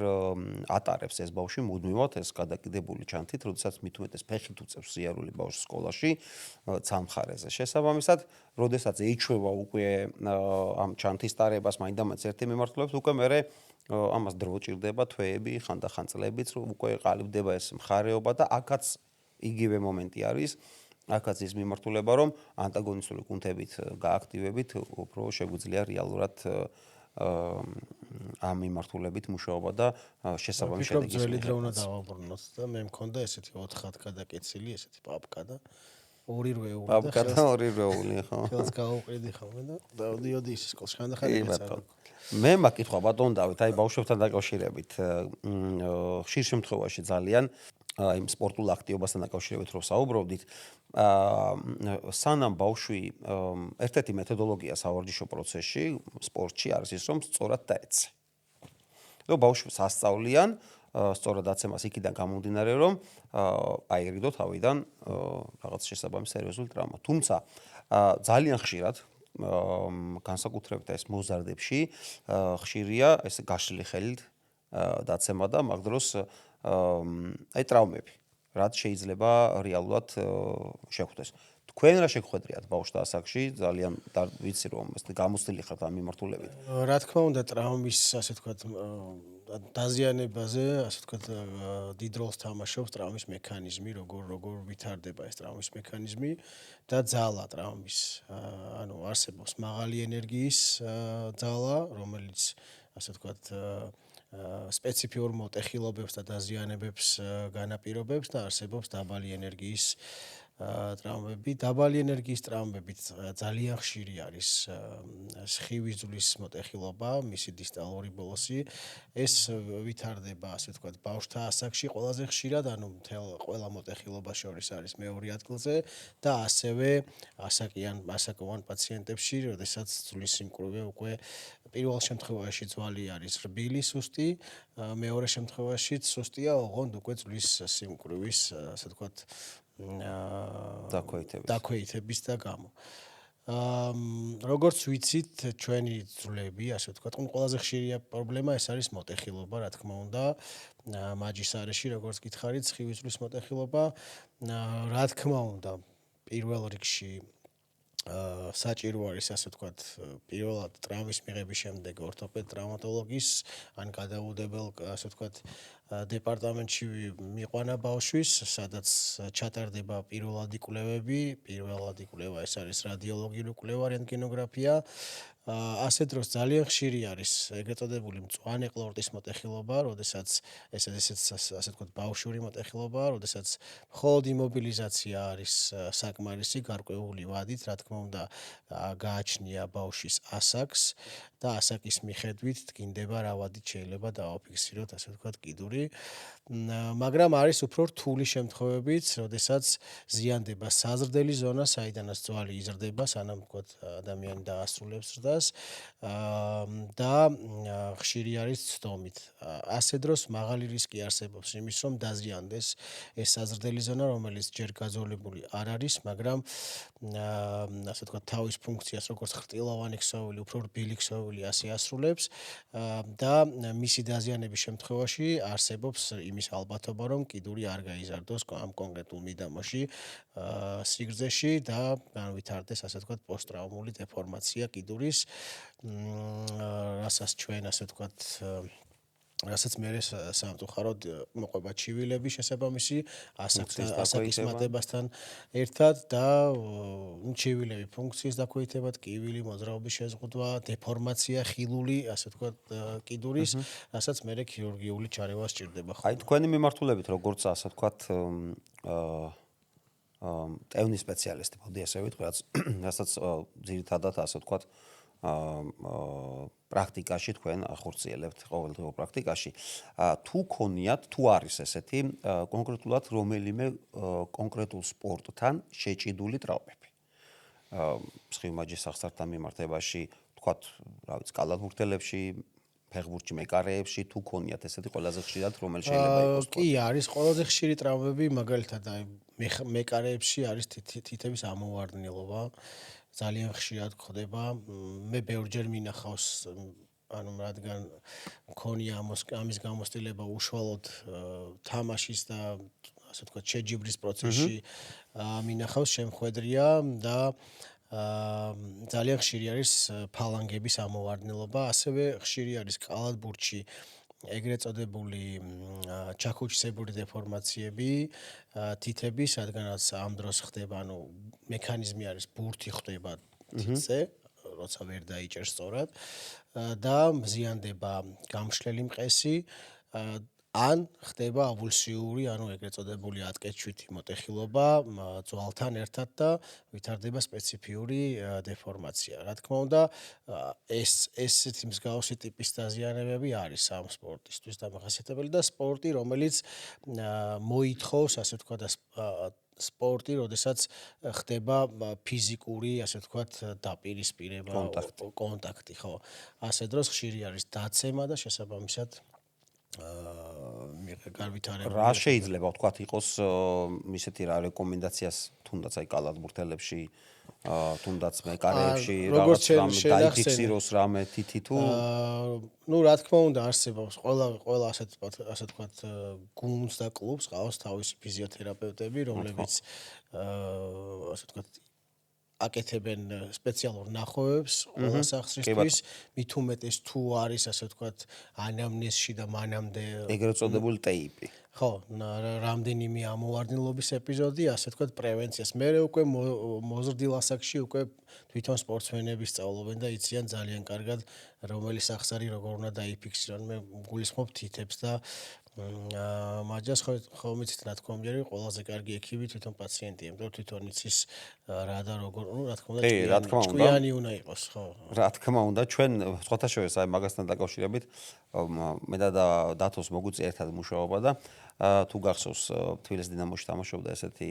Speaker 1: ატარებს ეს ბავშვი მუდმივად ეს გადაკიდებული ჩანთით, როდესაც მით უმეტეს ფეხით უწევს სიარული ბავშვს სკოლაში ცალმხარეზე. შესაბამისად, როდესაც ეჩვევა უკვე ამ ჩანთის ტარებას მაინდამაინც ერთი მიმართულებით, უკვე მერე ამას დრო ჭირდება, თვეები, ხანდახან წლებიც, უკვე ყალიბდება ეს მხარეობა და აქაც იგივე მომენტი არის. აქაც ის მიმართულება, რომ ანტაგონისტური კუნთებით გააქტივებით, უფრო შეგვიძლია რეალურად ამ მიმართულებით მუშაობა და შესაბამისი შედეგი.
Speaker 2: ძველი დრო უნდა დავაბრუნოთ და მე მქონდა ესეთი 4 ხად გადაკეცილი, ესეთი პაპკა და ორი რვეული და
Speaker 1: პაპკა და ორი რვეული, ხო?
Speaker 2: ხელს გავუყიდი ხოლმე და დავდიოდი ის სკოლაში. ხანდახან ეცადა.
Speaker 1: მე მაკითხვა ბატონ დავით, აი ბავშვებთან დაკავშირებით, ხშირ შემთხვევაში ძალიან იმ სპორტულ აქტივობასთან დაკავშირებით რომ საუბრობდით, სანამ ბავშვი ერთ-ერთი მეთოდოლოგია სავარჯიშო პროცესში, სპორტში არის ის, რომ სწორად დაეცე. რომ ბავშვს ასწავლიან, სწორად აცემას იქიდან გამომდინარე, რომ აირიდო თავიდან რაღაც შესაბამის სერიოზული ტრავმა. თუმცა ძალიან ხშირად განსაკუთრებით ეს მოზარდებში ხშირია ეს გაშლილი ხელით დაცემა და მაგ დროს აი ტრავმები, რაც შეიძლება რეალურად შეხვდეს. თქვენ რა შეგხვედრიათ ბავშვთა ასაკში, ძალიან ვიცი რომ ეს გამოცდილი ხართ ამ მიმართულებით.
Speaker 2: რა თქმა უნდა, ტრავმის, ასე ვთქვათ, დაზიანებაზე, ასე ვთქვათ, დიდ როლს თამაშობს ტრავმის მექანიზმი, როგორ ვითარდება ეს ტრავმის მექანიზმი და ძალა ტრავმის. ანუ არსებობს მაღალი ენერგიის ძალა, რომელიც, ასე ვთქვათ, სპეციფიურ მოტეხილობებს და დაზიანებებს განაპირობებს და არსებობს დაბალი ენერგიის ტრავმები. დაბალი ენერგიის ტრავმებით ძალიან ხშირი არის სხივის ძვლის მოტეხილობა, მისი დისტალური ბოლოსი. ეს ვითარდება, ასე ვთქვათ, ბავშვთა ასაკში ყველაზე ხშირად, ანუ მთელ ყველა მოტეხილობას შორის არის მეორე ადგილზე და ასევე ასაკოვან პაციენტებში, როდესაც ძვლის სიმკვრივე უკვე პირველ შემთხვევაში ძვალი არის რბილი, სუსტი, მეორე შემთხვევაშიც სუსტია, ოღონდ უკვე ძვლის სიმკვრივის, ასე ვთქვათ, დაქვეითების და გამო. როგორც ვიცით, ჩვენი ძვლები, ასე ვთქვათ, ყველაზე ხშირია პრობლემა ეს არის მოტეხილობა, რა თქმა უნდა, მაჯის არეში, როგორც გითხარით, სხივის ძვლის მოტეხილობა, რა თქმა უნდა, პირველ რიგში საჭირო არის, ასე ვთქვათ, პირველად ტრავმის მიღების შემდეგ ორთოპედ-ტრავმატოლოგის ან გადაუდებელ, ასე ვთქვათ, დეპარტამენტში მიყვანა ბავშვის, სადაც ჩატარდება პირველადი კვლევები. პირველადი კვლევა ეს არის რადიოლოგიური კვლევა, რენტგენოგრაფია. ასე დროს ძალიან ხშირი არის ეგრეთ წოდებული მწვანე ყლორტის მოტეხილობა, როდესაც ასე ვთქვათ, ბავშვური მოტეხილობა, როდესაც მხოლოდ იმობილიზაცია არის საკმარისი გარკვეული ვადით, რა თქმა უნდა, გააჩნია ბავშვის ასაკს და ასაკის მიხედვით დგინდება რა ვადით შეიძლება დავაფიქსიროთ, ასე ვთქვათ, კიდური. მაგრამ არის უფრო რთული შემთხვევებიც, როდესაც ზიანდება საზრდელი ზონა, საიდანაც ძვალი იზრდება, სანამ ვთქვათ, ადამიანი დაასრულებს ზრდას და ხშირი არის ცდომით. ასე დროს მაღალი რისკი არსებობს იმის, რომ დაზიანდეს ეს საზრდელი ზონა, რომელიც ჯერ გაძოლებული არ არის, მაგრამ ასე ვთქვათ, თავის ფუნქციას როგორც ხრტილოვანი ქსოვილი, უფრო რბილი ქსოვილი ასე ასრულებს და მისი დაზიანების შემთხვევაში არსებობს იმის ალბათობა, რომ კიდური არ გაიზარდოს ამ კონკრეტულ მიდამოში, სიგრძეში და განვითარდეს, ასე ვთქვათ, პოსტტრავმული დეფორმაცია კიდურის, რასაც ჩვენ, ასე ვთქვათ, რასაც მე სამწუხაროდ მოყვება ჩივილები შესაბამისი ასაკის მატებასთან ერთად და ჩივილები ფუნქციის დაქვეითება, ტკივილი, მოძრაობის შეზღუდვა, დეფორმაცია, ხილული, ასე ვთქვათ, კიდურის, რასაც მე ქირურგიული ჩარევა სჭირდება.
Speaker 1: აი თქვენი მიმართულებით როგორც ასე ვთქვათ ტევნის სპეციალისტი, მოდი ასე ვიტყვი, რასაც ძირითადად ასე ვთქვათ პრაქტიკაში თქვენ ახორციელებთ ყოველდღიურ პრაქტიკაში. თუ ქონიათ, თუ არის ესეთი კონკრეტულად რომელიმე კონკრეტულ სპორტთან შეჭიდული ტრავმები. სხივმაჯის სახსრებთან მიმართებაში, თქვათ, რა ვიცი, კალათბურთელებში, ფეხბურთში, მეკარეებში, თუ ქონიათ ესეთი ყველაზე ხშირად რომელ შეიძლება იყოს?
Speaker 2: კი, არის ყველაზე ხშირი ტრავმები, მაგალითად, აი მეკარეებში არის თითების ამოვარდნილობა. ძალიან ხშირად ხდება. მე ბევრჯერ მინახავს, ანუ რადგან მქონია ამის გამოცდილება უშუალოდ თამაშის და ასე ვთქვათ შეჯიბრის პროცესში მინახავს შემხვედრია და ძალიან ხშირი არის ფალანგების ამოვარდნილობა, ასევე ხშირი არის კალათბურთში ეგრეთ წოდებული ჩაქუჩისებური დეფორმაციები, თითების, რადგანაც ამ დროს ხდება, ანუ მექანიზმი არის ბურთი ხდება თითზე, როცა ვერ დაიჭერს სწორად და მზიანდება გამშლელი მყესი, ან ხდება ავულსიური, ანუ ეგრეთ წოდებული ატკეჩვითი მოტეხილობა ძვალთან ერთად და ვითარდება სპეციფიური დეფორმაცია. რა თქმა უნდა, ესეთი მსგავსი ტიპის დაზიანებები არის ამ სპორტისთვის დამახასიათებელი და სპორტი, რომელიც მოითხოვს, ასე ვთქვათ, სპორტი, როდესაც ხდება ფიზიკური, ასე ვთქვათ, დაპირისპირება, კონტაქტი, ხო. ასე დროს ხშირი არის დაცემა და შესაბამისად გარვითარება.
Speaker 1: რა შეიძლება ვთქვათ იყოს ისეთი რა რეკომენდაციას თუნდაც აი კალათბურთელებში, თუნდაც მეკარეებში რაღაც რამე დაიფიქსიროს რამე თითი თუ
Speaker 2: ну, რა თქმა უნდა, არსებობს ყველა ასე ვთქვათ გუნდს და კლუბს ყავს თავისი ფიზიოთერაპევტები, რომლებიც ასე ვთქვათ აკეთებენ სპეციალურ ნახევებს ყველა სახსრისთვის, მით უმეტეს თუ არის ასე ვთქვათ ანამნეზში და მანამდე
Speaker 1: ეგრეთ წოდებული ტეიპი.
Speaker 2: ხო, რამდენიმე ამოვარდნილობის ეპიზოდი, ასე ვთქვათ, პრევენციას. მე უკვე მოზრდილ ასაკში უკვე თვითონ სპორტსმენები სწავლობენ და იციან ძალიან კარგად რომელი სახსარი როგორ უნდა დაიფიქსირონ. მე გულისხმობ თითებს და მაჯას ხო მიცით რა თქმა უნდა, ყველაზე კარგი ექიმი თვითონ პაციენტია, იმიტომ თვითონ იცის რა და როგორ, ну, რა თქმა უნდა, ჭკვიანი უნდა იყოს, ხო.
Speaker 1: რა თქმა უნდა, ჩვენ სხვათა შორის აი მაგასთან დაკავშირებით მე და დათოს მოგვიწია ერთად მუშაობა და თუ გახსოვს თბილისის დინამოში თამაშობდა ესეთი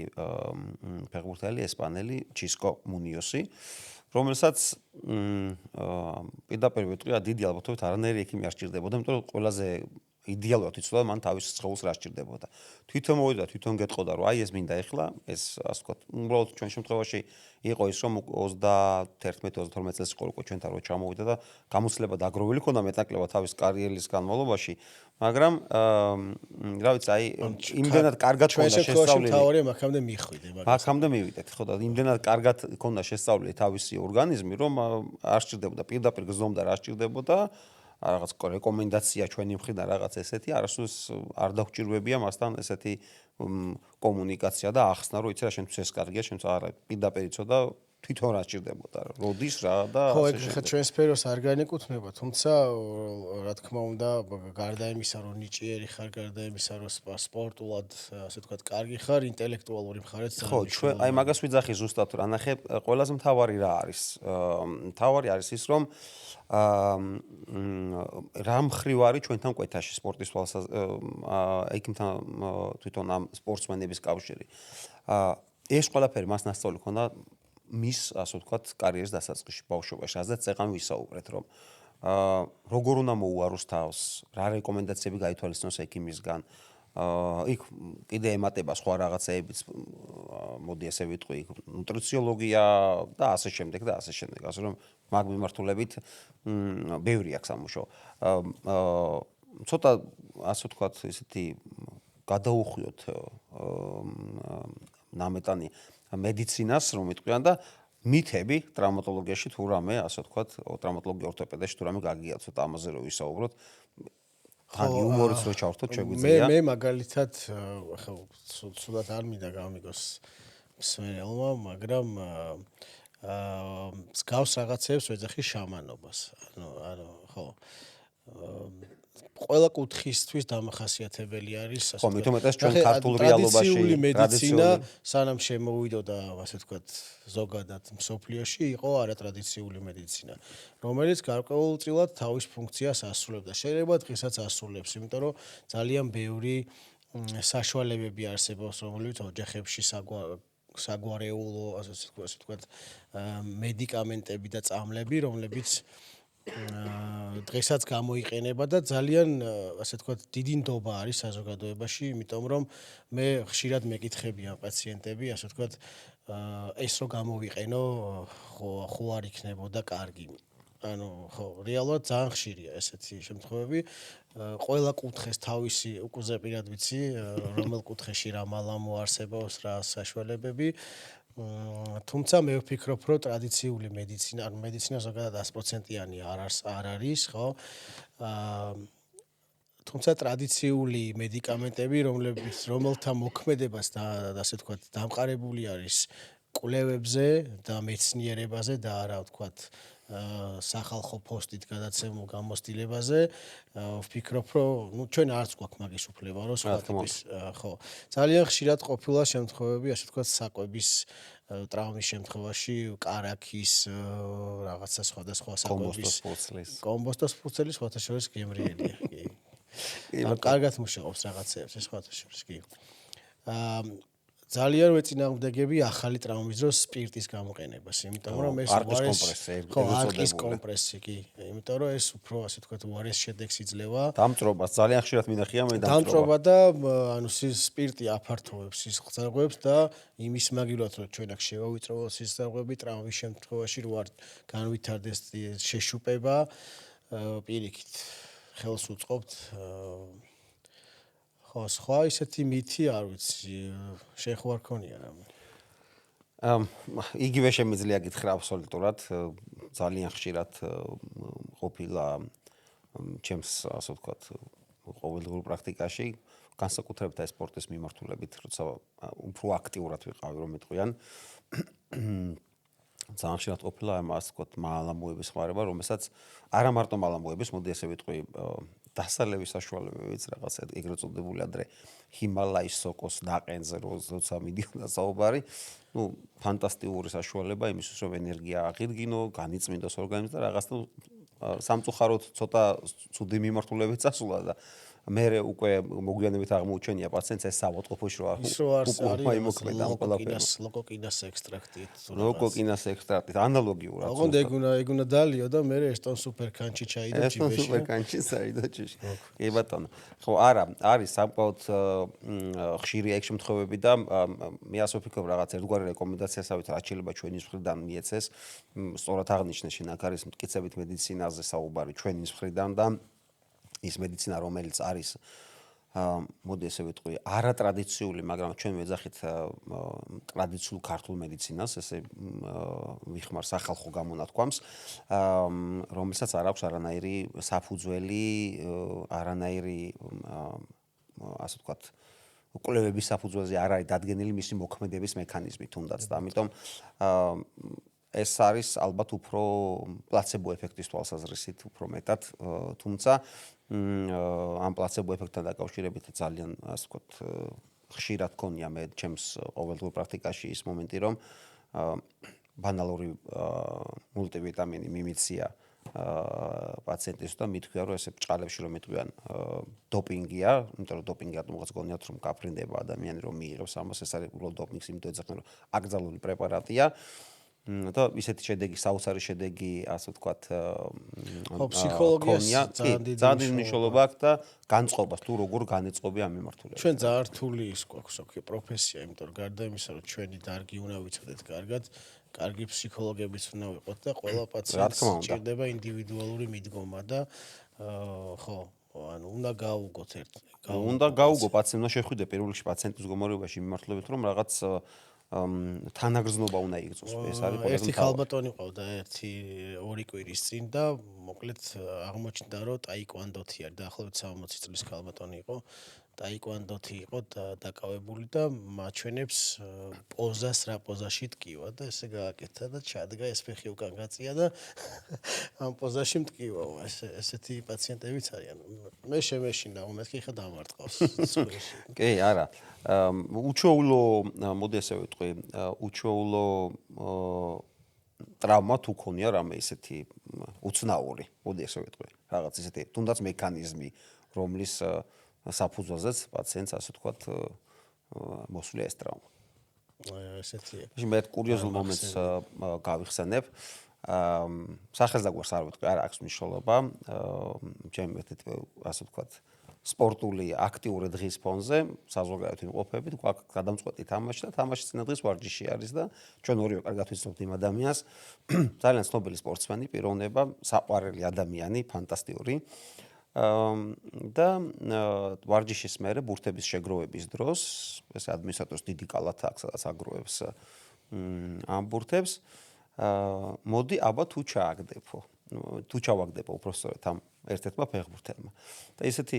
Speaker 1: ფეხბურთელი ესპანელი ჩისკო მუნიოსი, რომელსაც პირდაპირ ვიტყვი, დიდი ალბათობით არანაირი ექიმი არ სჭირდებოდა, იმიტომ რომ ყველაზე იდეალურად იცოდა მან თავის სხეულს რა სჭირდებოდა. თვითონ მოვიდა და თვითონ გეტყოდა, რომ აი ეს მინდა ეხლა, ეს ასე ვთქვათ, უბრალოდ ჩვენ შემთხვევაში იყო ის, რომ 21-22 წელს იყო უკვე ჩვენთან რო ჩამოვიდა და გამოცდილება დაგროვილი ქონდა მეტნაკლებად თავის კარიერის განმავლობაში, მაგრამ რა ვიცი, აი იმდენად კარგად ქონდა შესწავლილი.
Speaker 2: თავარია მაგამდე მიხვიდე,
Speaker 1: მაგამდე მივიდეთ, ხო და იმდენად კარგად ქონდა შესწავლილი თავისი ორგანიზმი, რომ არ სჭირდებოდა პირდაპირ გზნობდა რა სჭირდებოდა. რაღაც რეკომენდაცია ჩვენი მხრიდან რაღაც ესეთი არასდროს არ დაგვჭირვებია მასთან ესეთი კომუნიკაცია და ახსნა რომ იცი რა შენთვის ეს კარგია შენც არა პირდაპირ იცოდა თვითონ რა სჭირდებოდა როდის რა და
Speaker 2: ხო ეგ ხა ჩვენ სფეროს არ განეკუთვნება თუმცა რა თქმა უნდა გარდა იმისა რომ ნიჭიერი ხარ გარდა იმისა რომ სპორტულად ასე ვთქვათ კარგი ხარ ინტელექტუალური მხარეც
Speaker 1: ხო ჩვენ აი მაგას ვიძახი ზუსტად რა ნახე ყველაზე მთავარი რა არის მთავარი არის ის რომ რა მხრივ არის ჩვენთან კვეთაში სპორტის ექიმთან თვითონ ამ სპორტსმენების კავშირი ეს ყველაფერი მას ნასწავლი ქონდა მის ასე ვთქვათ კარიერის დასაწყისში ბავშვობაში რაზეც წეღან ვისაუბრეთ რომ როგორ უნდა მოუაროს თავს რა რეკომენდაციები გაითვალისწინოს ექიმისგან იქ კიდე ემატება სხვა რაღაცეებიც მოდი ასე ვიტყვი ნუტრიციოლოგია და ასე შემდეგ ასე რომ მაგ მიმართულებით ბევრი აქვს სამუშაო ცოტა ასე ვთქვათ ისეთი გადაუხვიოთ ნამეტანი მედიცინას რომ ვიტყვიან და მითები ტრავმატოლოგიაში თუ რამე ასე ვთქვათ ტრავმატოლოგია ორთოპედიაში თუ რამე გაგიგია ცოტა ამაზე რომ ვისაუბროთ ან იუმორიც რო ჩავართოთ შეგვიძლია.
Speaker 2: მე მაგალითად ხო სულად არ მინდა გამიგოს მსმენელმა, მაგრამ მსგავს რაღაცებს ვეძახი შამანობას. ანუ ხო ყველა კუთხისთვის დამახასიათებელი არის
Speaker 1: ხო, მით უმეტეს ჩვენ ქართულ რეალობაში
Speaker 2: ტრადიციული მედიცინა სანამ შემოვიდოდა, ასე ვთქვათ, ზოგადად მსოფლიოში იყო არატრადიციული მედიცინა, რომელიც გარკვეულწილად თავის ფუნქციას ასრულებდა. შეიძლება დღესაც ასრულებს, იმიტომ რომ ძალიან ბევრი საშუალებები არსებობს, რომლებიც ოჯახებში საგვარეულო, ასე ვთქვათ, მედიკამენტები და წამლები, რომლებიც დღესაც გამოიყენება და ძალიან, ასე ვთქვათ, დიდი ნდობა არის საზოგადოებაში, იმიტომ რომ მე ხშირად მეკითხები ამ პაციენტები, ასე ვთქვათ, ეს რო გამოვიყენო, ხო არ იქნებოდა კარგი. ანუ ხო, რეალურად ძალიან ხშირია ესეთი შემთხვევები. ყველა კუთხეს თავისი უკუზე პირად ვიცი, რომელ კუთხეში რა მალამო არსებობს, რა საშუალებები. თუმცა მე ვფიქრობ, რომ ტრადიციული მედიცინა, ანუ მედიცინა ზოგადად 100%-იანი არ არის, ხო? თუმცა ტრადიციული მედიკამენტები, რომელთა მოქმედებას და ასე ვთქვათ, დამყარებული არის კვლევებზე და მეცნიერებაზე და არა ვთქვათ სახალხო პოსტით გადაცემულ გამოცდილებაზე, ვფიქრობ, რომ ჩვენ არც გვაქვს მაგის უფლება, რომ სხვა ტიპის, ხო. ძალიან ხშირად ყოფილა შემთხვევები, ასე ვთქვათ, საკვების ტრავმის შემთხვევაში, კარაქის, რაღაცა სხვადასხვა საკვების კომბოსტოს ფურცელი სხვათა შორის გემრიელია, კი. ანუ კარგად მუშაობს რაღაცეებს, სხვათა შორის, კი. ძალიან ვეწინააღმდეგები ახალი ტრავმის დროს სპირტის გამოყენებას, იმიტომ რომ ეს არყის კომპრესი, კი, იმიტომ რომ ეს უფრო ასე ვთქვათ უარეს შედეგს იძლევა.
Speaker 1: დამწრობას ძალიან ხშირად მინახია მე
Speaker 2: დამწრობა და ანუ სპირტი აფართოვებს სისხლძარღვებს და იმის მაგილად რომ ჩვენ აქ შევავიწროვოთ სისხლძარღვები ტრავმის შემთხვევაში რო არ განვითარდეს შეშუპება, პირიქით ხელს უწყობთ სხვა ისეთი მითი არ ვიცი, შენ ხო არ ქონია რამე?
Speaker 1: იგივე შემიძლია გითხრა აბსოლუტურად, ძალიან ხშირად ყოფილა ჩემს, ასე ვთქვათ, ყოველდღიურ პრაქტიკაში, განსაკუთრებით ეს სპორტის მიმართულებით, როცა უფრო აქტიურად ვიყავი, რომ მეტყვიან. ძალიან ხშირად ყოფილა ასე ვთქვათ, მალამოების ხმარება, რომელსაც არა მარტო მალამოების, მოდი ესე ვიტყვი, დასალევის საშუალებებიც რაღაცა ეგრეთ წოდებული ადრე ჰიმალაის სოკოს ნაყენზე როცა მიდიოდა საუბარი, ფანტასტიკური საშუალება იმისთვის რომ ენერგია აღიდგინო, განიწმინდოს ორგანიზმს და რაღაცა სამწუხაროდ ცოტა ცუდი მიმართულებით წასულა და მე უკვე მოგვიანებით აღმოუჩენია პაციენტს ეს საავადმყოფოში რო
Speaker 2: ლოკოკინას ექსტრაქტი.
Speaker 1: ლოკოკინას ექსტრაქტი ანალოგიურად.
Speaker 2: ოღონდ ეგ უნდა დალიო და მე ესტონ სუპერკანჩი ჩაიდო ჭიბეში.
Speaker 1: ესტონ სუპერკანჩი ჩაიდო ჭიბეში. კი ბატონო. ხო, არა, არის საკმაოდ ხშირია ეგ შემთხვევები და მე ასე ვფიქრობ რაღაც ერთგვარი რეკომენდაციასავით რაც შეიძლება ჩვენი მხრიდან მიეცეს. სწორად აღნიშნე შენ აქ არის მტკიცებით მედიცინაზე საუბარი ჩვენი მხრიდან და ის მედიცინა რომელიც არის მოდი ესე ვიტყვი არატრადიციული, მაგრამ ჩვენ ვეძახით ტრადიციულ ქართულ მედიცინას, ესე ვიხმარ სახალხო გამონათქვამს, რომელსაც არ აქვს არანაირი საფუძველი, არანაირი ასე ვთქვათ კვლევების საფუძველზე არ არის დადგენილი მისი მოქმედების მექანიზმი თუნდაც და ამიტომ ეს არის ალბათ უფრო პლაცებო ეფექტის თვალსაზრისით უფრო მეტად, თუმცა ამ პლაცებო ეფექტთან დაკავშირებით ძალიან ასე ვთქვათ ხშირად ქონია მე ჩემს ყოველდღიურ პრაქტიკაში ის მომენტი რომ ბანალური მულტივიტამინი მიმიცია პაციენტის და მithქვია რომ ესე ბჭყალებში რომ მithქვიან დოპინგია, იმიტომ რომ დოპინგი რატომღაც გონიათ რომ გაფრინდება ადამიანი რომ მიიღებს ამას, ეს არის უბრალოდ დოპინგს, იმიტომ ეძახიან რომ აკრძალული პრეპარატია. და ისეთი შედეგი, საოცარი შედეგი, ასე ვთქვათ,
Speaker 2: ფსიქოლოგიაში
Speaker 1: ძალიან დიდი მნიშვნელობა აქვს და განწყობას თუ როგორ განეწყობი ამ მიმართულებით.
Speaker 2: ჩვენ ძალიან რთული ის გვაქვს პროფესია, იმიტომ რომ გარდა იმისა, რომ ჩვენი დარგი უნდა ვიცოდეთ კარგად, კარგი ფსიქოლოგებიც უნდა ვიყოთ და ყველა პაციენტს სჭირდება ინდივიდუალური მიდგომა და ხო, ანუ უნდა გაუგოთ
Speaker 1: უნდა გაუგო პაციენტს, უნდა შეხვიდე პირველ რიგში პაციენტის მდგომარეობაში მიმართულებით, რომ რაღაც თანაგრძნობა უნდა იგრძნოს. ეს არის ყველაზე
Speaker 2: ერთი ქალბატონი ყავდა ორი კვირის წინ და მოკლედ აღმოჩნდა რომ ტაიკვანდოთი არის დაახლოებით 60 წლის ქალბატონი იყო. ტაიკვანდოთი იყო დაკავებული და მაჩვენებს პოზას რა პოზაში ტკივა და ესე გააკეთა და ჩადგა ეს ფეხი უკან გაწია და ამ პოზაში მტკივაო. ესეთი პაციენტებიც არიან. მე შემეშინა უმეტი ხა დამარტყავს.
Speaker 1: კი, არა. უჩვეულო, მოდი ასე ვიტყვი, უჩვეულო ტრავმა თუ ქონია რამე ისეთი უცნაური, მოდი ასე ვიტყვი, რაღაც ისეთი თუნდაც მექანიზმი, რომლის საფუძველზეც პაციენტს ასე ვთქვათ მოსვლია ეს ტრავმა.
Speaker 2: ესეთია.
Speaker 1: მე კურიოზულ მომენტს გავიხსენებ. სახელს და გვარს არ ვიტყვი, არ აქვს მნიშვნელობა. ჩემი ერთ-ერთი ასე ვთქვათ სპორტული აქტიური დღის ფონზე საზოგადოებრივ იმყოფებით გვაქვს გადამწყვეტი თამაში და თამაშის წინა დღის ვარჯიში არის და ჩვენ ორივე კარგად ვიცნობთ იმ ადამიანს ძალიან ცნობილი სპორტსმენი პიროვნება საყვარელი ადამიანი ფანტასტიკური და ვარჯიშის მერე ბურთების შეგროვების დროს ეს ადმინისტრატორს დიდი კალათა აქვს სადაც აგროვებს ამ ბურთებს მოდი აბა თუ ჩააგდებო თუ ჩავაგდებო უпроსტորად ამ ერთ-ერთმა ფეხბურთელმა. და ისეთი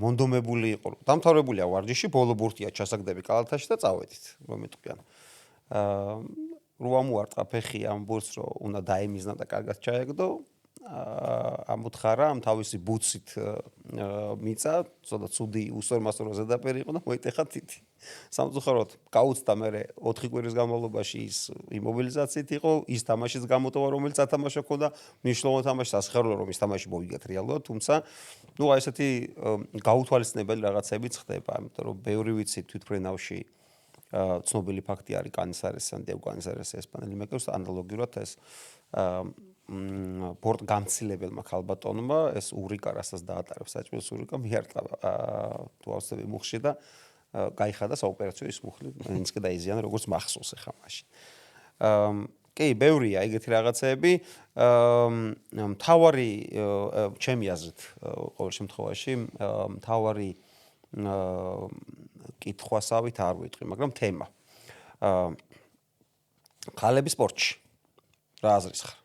Speaker 1: მონდომებული იყო, დამთავრებულია ვარჯიში, ბოლო ბურთია ჩასაგდები კალათაში და წავედით, რომ იტყვიან. რო ამუარტყა ფეხი ამ ბურთს, რომ უნდა დაემიზნა და კარგად ჩაეგდო, ამუთხარა, ამ თავისი ბუცით მიწა, ცოტა ცუდი უსორმასორო ზედაპირი იყო და მოიტეხა თითი. სამწუხაროდ გაუცდა მე 4 კვირის განმავლობაში ის იმობილიზაციით იყო, ის თამაშის გამოტოვა, რომელიც ათამაშა ქონდა, მნიშვნელოვანი თამაში სასახერულო რომ ის თამაში მოვიგეთ რეალურად, თუმცა ნუ აი ესეთი გაუთვალისწინებელი რაღაცებიც ხდება, იმიტომ რომ ბევრი ვიცი თვითფრენავში ცნობილი ფაქტი არის კანისარეს სანტიაგო კანისარეს ესპანელი მეკრეს ანალოგიურად ეს ბორტ გამცილებელმა ქალბატონმა ეს ურიკა რასაც დაატარებს საჭმელს ურიკა მიარტყა თუ ავსები მუხში და გაიხადა საოპერაციო ის მუხლი მაინც კი დაიზიანა როგორც მახსოვს ახლა მაშინ. კი, ბევრია ეგეთი რაღაცეები. მთავარი ჩემი აზრით ყოველ შემთხვევაში მთავარი კითხვასავით არ ვიტყვი, მაგრამ თემა. ქალები სპორტში რა აზრის ხარ?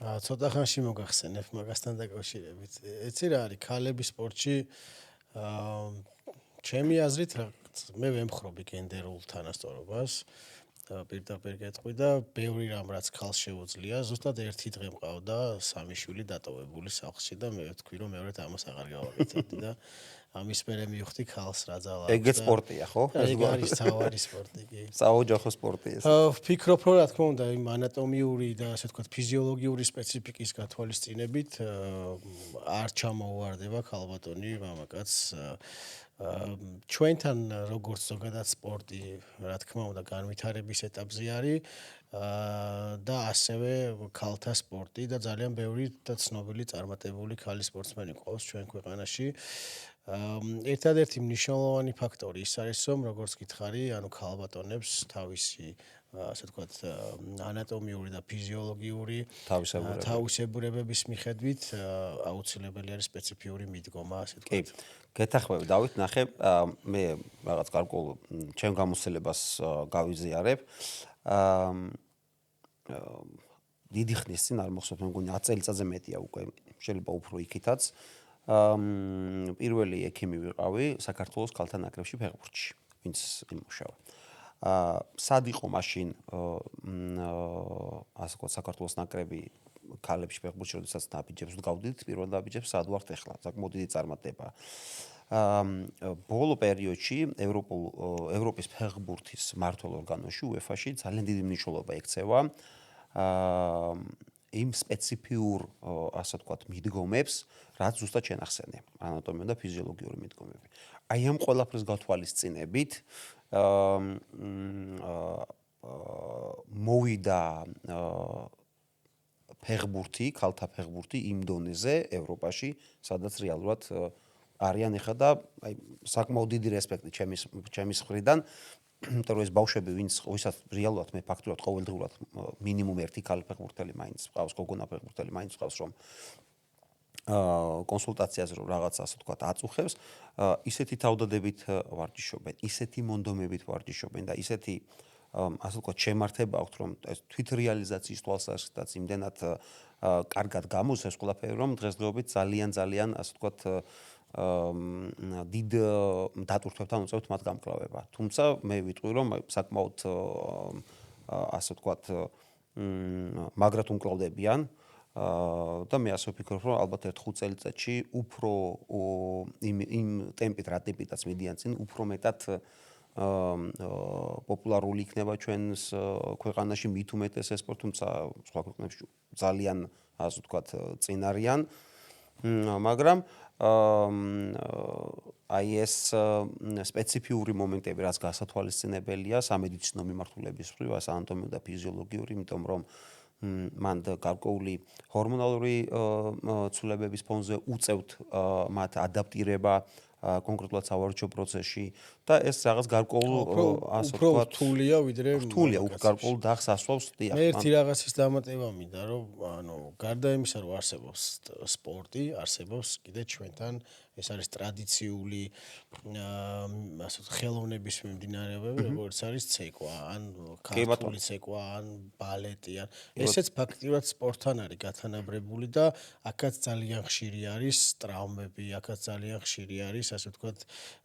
Speaker 2: ცოტა ხანში მოგახსენებ მაგასთან დაკავშირებით. ეცი რა არის ქალები სპორტში ჩემი აზრით მე ვემხრობი გენდერულ თანასწორობას პირდაპირ გეტყვი და ბევრი რამ რაც ქალს შეუძლია ზუსტად ერთი დღე მყავდა სამი შვილი დატოვებული სახლში და მე ვთქვი რომ მეორედ ამას აღარ გავაკეთებდი და ამის მერე მივხვდი ქალს რა ძალა აქვს.
Speaker 1: ეგეც სპორტია, ხო?
Speaker 2: ეს არის თავარი სპორტი კი.
Speaker 1: საოჯახო სპორტი ეს.
Speaker 2: ვფიქრობ რომ რა თქმა უნდა იმ ანატომიური და ასე ვთქვათ ფიზიოლოგიური სპეციფიკის გათვალისწინებით არ ჩამოუვარდება ქალბატონი მამაკაცს ჩვენთან როგორც ზოგადად სპორტი რა თქმა უნდა განვითარების ეტაპზე არის და ასევე ქალთა სპორტი და ძალიან ბევრი და ცნობილი წარმატებული ქალი სპორტსმენი ყავს ჩვენ ქვეყანაში. ერთადერთი მნიშვნელოვანი ფაქტორი ის არის რომ როგორც გითხარი ანუ ქალბატონებს თავისი ასე ვთქვათ ანატომიური და ფიზიოლოგიური თავისებურებების მიხედვით აუცილებელი არის სპეციფიური მიდგომა ასე ვთქვათ.
Speaker 1: კი, გეთახმები დავით ნახე მე რაღაც გარკვეულ ჩემ გამოცდილებას გავიზიარებ. დიდი ხნის წინ არ მოხსოვს მე მგონი 10 წელიწადზე მეტია უკვე შეიძლება უფრო იქითაც პირველი ექიმი ვიყავი საქართველოს ქალთა ნაკრებში ფეხბურთში ვინც იმუშავა. სად იყო მაშინ ასე ვთქვათ საქართველოს ნაკრები ქალებში ფეხბურთში როდესაც დაბიჯებს ვდგავდით პირველ დაბიჯებს სად ვართ ახლა საკმაოდ დიდი წარმატება. ბოლო პერიოდში ევროპის ფეხბურთის მმართველ ორგანოში UEFA-ში ძალიან დიდი მნიშვნელობა ექცევა იმ სპეციფიურ ასე ვთქვათ მიდგომებს რაც ზუსტად შენახსენე ანატომიური და ფიზიოლოგიური მიდგომები. აი ამ ყველაფრის გათვალისწინებით მოვიდა ფეხბურთი, ქალთა ფეხბურთი იმ დონეზე ევროპაში, სადაც რეალურად არიან ეხლა და აი საკმაოდ დიდი რესპექტი ჩემის მხრიდან, იმიტომ რომ ეს ბავშვები ვისაც რეალურად მე ფაქტურად ყოველდღურად მინიმუმ ერთი ქალი ფეხბურთელი მაინც ყავს, გოგონა ფეხბურთელი მაინც ყავს რომ კონსულტაციაზე რომ რაღაც ასე ვთქვათ აწუხებს, ისეთი თავდადებით ვარჯიშობენ, ისეთი მონდომებით ვარჯიშობენ და ისეთი ასე ვთქვათ, შემართება აქვს, რომ ეს თვითრეალიზაციის თვალსაზრისითაც იმდენად კარგად გამოდის ეს ყველაფერი, რომ დღესდღეობით ძალიან ასე ვთქვათ დიდ დატვირთვებთან უწევთ მათ გამკლავება. თუმცა მე ვიტყვი, რომ საკმაოდ ასე ვთქვათ მაგრად უმკლავდებიან და მე ასე ვფიქრობ, რომ ალბათ ერთ 5 წელიწადში უფრო იმ ტემპით, რა ტემპითაც მიდიან წინ, უფრო მეტად პოპულარული იქნება ჩვენს ქვეყანაში მით უმეტეს ეს სპორტი, თუმცა სხვა ქვეყნებში ძალიან ასე ვთქვათ წინ არიან, მაგრამ აი ეს სპეციფიური მომენტები, რაც გასათვალისწინებელია სამედიცინო მიმართულების მხრივ, საანატომიური და ფიზიოლოგიური, იმიტომ რომ მან გარკვეული ჰორმონალური ცვლილებების ფონზე უწევთ მათ ადაპტირება კონკრეტულად სავარჯიშო პროცესში და ეს რაღაც გარკვეულ ასე
Speaker 2: უფრო რთულია ვიდრე
Speaker 1: გარკვეულ დახს ასვავს.
Speaker 2: მე ერთი რაღაცის დამატება მინდა, რომ ანუ გარდა იმისა, რომ არსებობს სპორტი, არსებობს კიდე ჩვენთან ეს არის ტრადიციული ასე ვთქვათ ხელოვნების მიმდინარეობები, როგორც არის ცეკვა, ან ქართული ცეკვა, ან ბალეტი, ან ესეც ფაქტიურად სპორტთან არის გათანაბრებული და აქაც ძალიან ხშირი არის ტრავმები, აქაც ძალიან ხშირი არის ასე ვთქვათ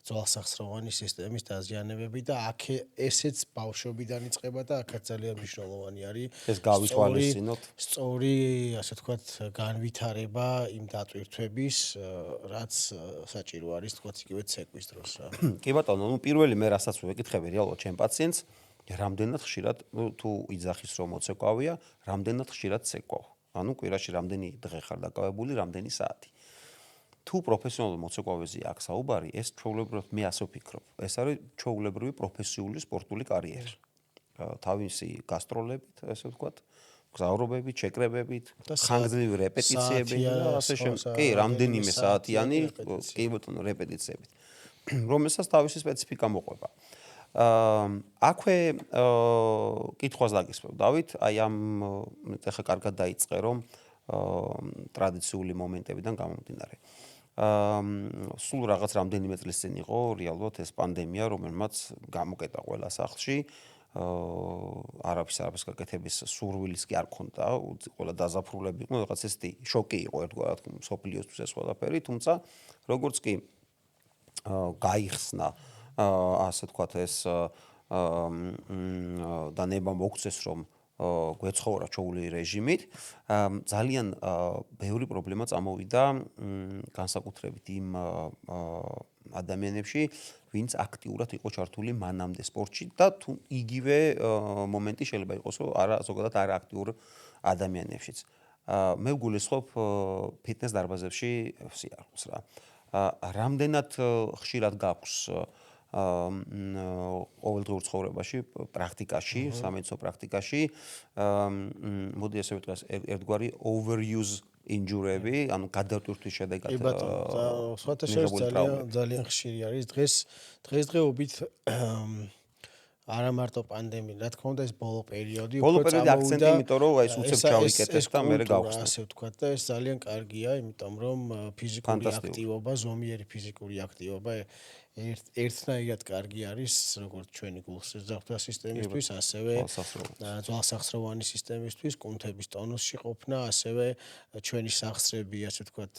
Speaker 2: ძვალსახსროვანი სისტემის დაზიანებები და აქ ესეც ბავშვობიდან იწყება და აქაც ძალიან მნიშვნელოვანი არის
Speaker 1: ეს გავითვალისწინოთ
Speaker 2: სწორი ასე ვთქვათ განვითარება იმ დატვირთვების რაც საჭირო არის თქვათ იგივე ცეკვის დროს რა.
Speaker 1: კი ბატონო, ნუ პირველი მე რასაც ვეკითხები რეალურად ჩემ პაციენტს, რამდენად ხშირად თუ იძახის რომ მოცეკვავია, რამდენად ხშირად ცეკვავ. ანუ კვირაში რამდენი დღე ხარ დაკავებული, რამდენი საათი. თუ პროფესიონალურ მოცეკვავეზე აქვს საუბარი, ეს ჩვეულებრივად მე ასე ვფიქრობ. ეს არის ჩვეულებრივი პროფესიული სპორტული კარიერა. თავისი გასტროლებით, ასე ვთქვათ, გზავრობებით, ჩეკრებებით, ხანგრძლივი რეპეტიციები და ასე შემდეგ. კი, რამდენიმე საათიანი, კი ბატონო, რეპეტიციებით. რომელსაც თავისი სპეციფიკა მოყვება. აქვე კითხვას დაგისვევ, დავით, აი ამ ეხა კარგად დაიწყე, რომ ტრადიციული მომენტებიდან გამომდინარე. სულ რაღაც რამდენიმე წლის წინ იყო რეალურად ეს პანდემია, რომელმაც გამოკეტა ყველა სახლში. არაფის გაკეთების სურვილის კი არ ქონდა, ყველა დაზაფრულები იყო, რაღაც ესეთი შოკი იყო ერთგვარად მსოფლიოსთვის ეს ყველაფერი, თუმცა როგორც კი გაიხსნა ასე ვთქვათ ეს და ნება მოგცეს რომ გვეცხოვრა ჩვეული რეჟიმით, ძალიან ბევრი პრობლემა წამოვიდა განსაკუთრებით იმ ადამიანებში, ვინც აქტიურად იყო ჩართული მანამდე სპორტში და თუ იგივე მომენტი შეიძლება იყოს ზოგადად არააქტიურ ადამიანებშიც. მე ვგულისხმობ ფიტნეს დარბაზებში სიახლოს რა. რამდენად ხშირად გაქვს ყოველდღიურ ცხოვრებაში, პრაქტიკაში, სამედიცინო პრაქტიკაში, მოდი ასე ვიტყვი, ერთგვარი overuse ინჯურები, ანუ გადატვირთვის შედეგად.
Speaker 2: კი ბატონო, სხვათა შორის ძალიან ხშირი არის დღესდღეობით არა მარტო პანდემია, რა თქმა უნდა ეს ბოლო პერიოდი
Speaker 1: აქცენტი, იმიტომ რომ ეს უცებ ჩავიკეთეს და მე გავხსნა.
Speaker 2: ასე ვთქვათ და ეს ძალიან კარგია, იმიტომ რომ ფიზიკური აქტივობა, ზომიერი ფიზიკური აქტივობა ერთნაირად კარგი არის როგორც ჩვენი გულსიზრდათა სისტემისთვის, ასევე ძვალსახსროვანი სისტემისთვის, კუნთების ტონუსში ყოფნა, ასევე ჩვენი სახსრები, ასე ვთქვათ,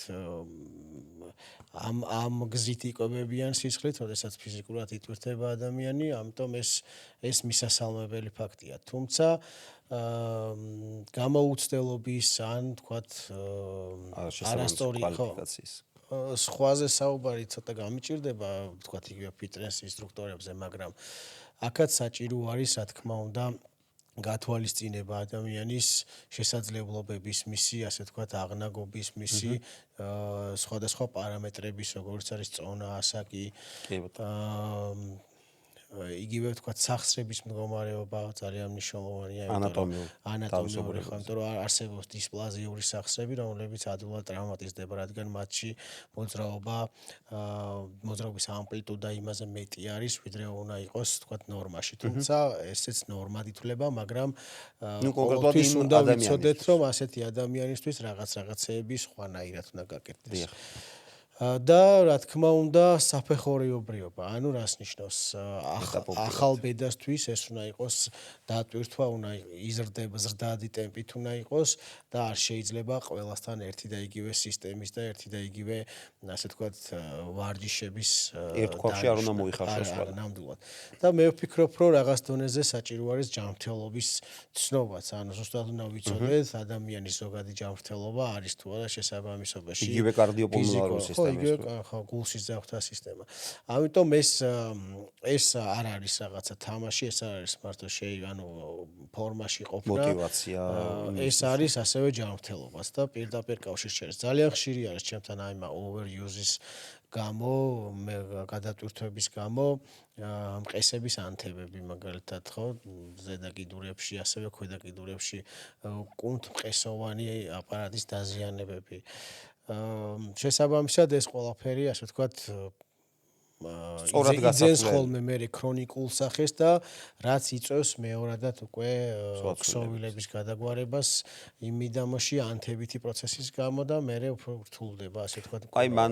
Speaker 2: ამ გზით იკვებებიან სისხლით, როდესაც ფიზიკურად იტვირთება ადამიანი, ამიტომ ეს მისასალმებელი ფაქტია. თუმცა გამოუცდელობის ან ვთქვათ არასწორი
Speaker 1: კვალიფიკაციის
Speaker 2: სხვაზე საუბარი ცოტა გამიჭირდება, ვთქვათ, იგივე ფიტნეს ინსტრუქტორებზე, მაგრამ აქაც საჭირო არის, რა თქმა უნდა, გათვალისწინება ადამიანის შესაძლებლობების მისი, ასე ვთქვათ, აღნაგობის მისი, სხვადასხვა პარამეტრების, როგორც არის წონა, ასაკი, იგივე ვთქვათ სახსრების მდგომარეობა ძალიან მნიშვნელოვანია, ანატომიური, იმიტომ რომ არსებობს დისპლაზიური სახსრები, რომლებიც ადვილად ტრავმატიზდება, რადგან მათში მოძრაობის ამპლიტუდა იმაზე მეტი არის, ვიდრე უნდა იყოს, ვთქვათ, ნორმაში. თუმცა ესეც ნორმად ითვლება, მაგრამ ყოველთვის უნდა ვიცოდეთ, რომ ასეთი ადამიანისთვის რაღაცეები სხვანაირად უნდა გაკეთდეს. და რა თქმა უნდა საფეხურიობრიობა. ანუ რას ნიშნავს? ახალ ბედასთვის ეს უნდა იყოს დატვირთვა, უნდა იზრდება ზრდადი ტემპით უნდა იყოს და არ შეიძლება ყველასთან ერთი და იგივე სისტემის და ერთი და იგივე, ასე ვთქვათ, ვარჯიშების
Speaker 1: ერთქვაში არ უნდა მოიხარშოს ყველა.
Speaker 2: ნამდვილად. და მე ვფიქრობ, რომ რაღაც დონეზე საჭირო არის ჯანმრთელობის ცნობაც. ანუ ზუსტად უნდა ვიცოდეთ ადამიანის ზოგადი ჯანმრთელობა არის თუ არა შესაბამისობაში.
Speaker 1: იგივე კარდიოპულმონალური სისტემა.
Speaker 2: ხო, გულში ძაღლთა სისტემა. ამიტომ ეს არ არის რაღაცა თამაში, ეს არ არის მარტო ანუ ფორმაში ყოფნა.
Speaker 1: მოტივაცია.
Speaker 2: ეს არის ასევე ჯანმრთელობაც და პირდაპირ კავშირში არის. ძალიან ხშირი არის ჩემთან აი ამ overuse-ის გამო, გადატვირთვების გამო, მყესების ანთებები მაგალითად, ხო, ზედა კიდურებში, ასევე ქვედა კიდურებში კუნთმყესოვანი აპარატის დაზიანებები. შესაბამისად ეს ყველაფერი, ასე ვთქვათ,
Speaker 1: სწორად
Speaker 2: იძენს ხოლმე მე ქრონიკულ სახეს და რაც იწვევს მეორადად უკვე ქსოვილების გადაგვარებას იმ მიდამოში ანთებითი პროცესის გამო და მე უფრო რთულდება, ასე ვთქვათ.
Speaker 1: აი მან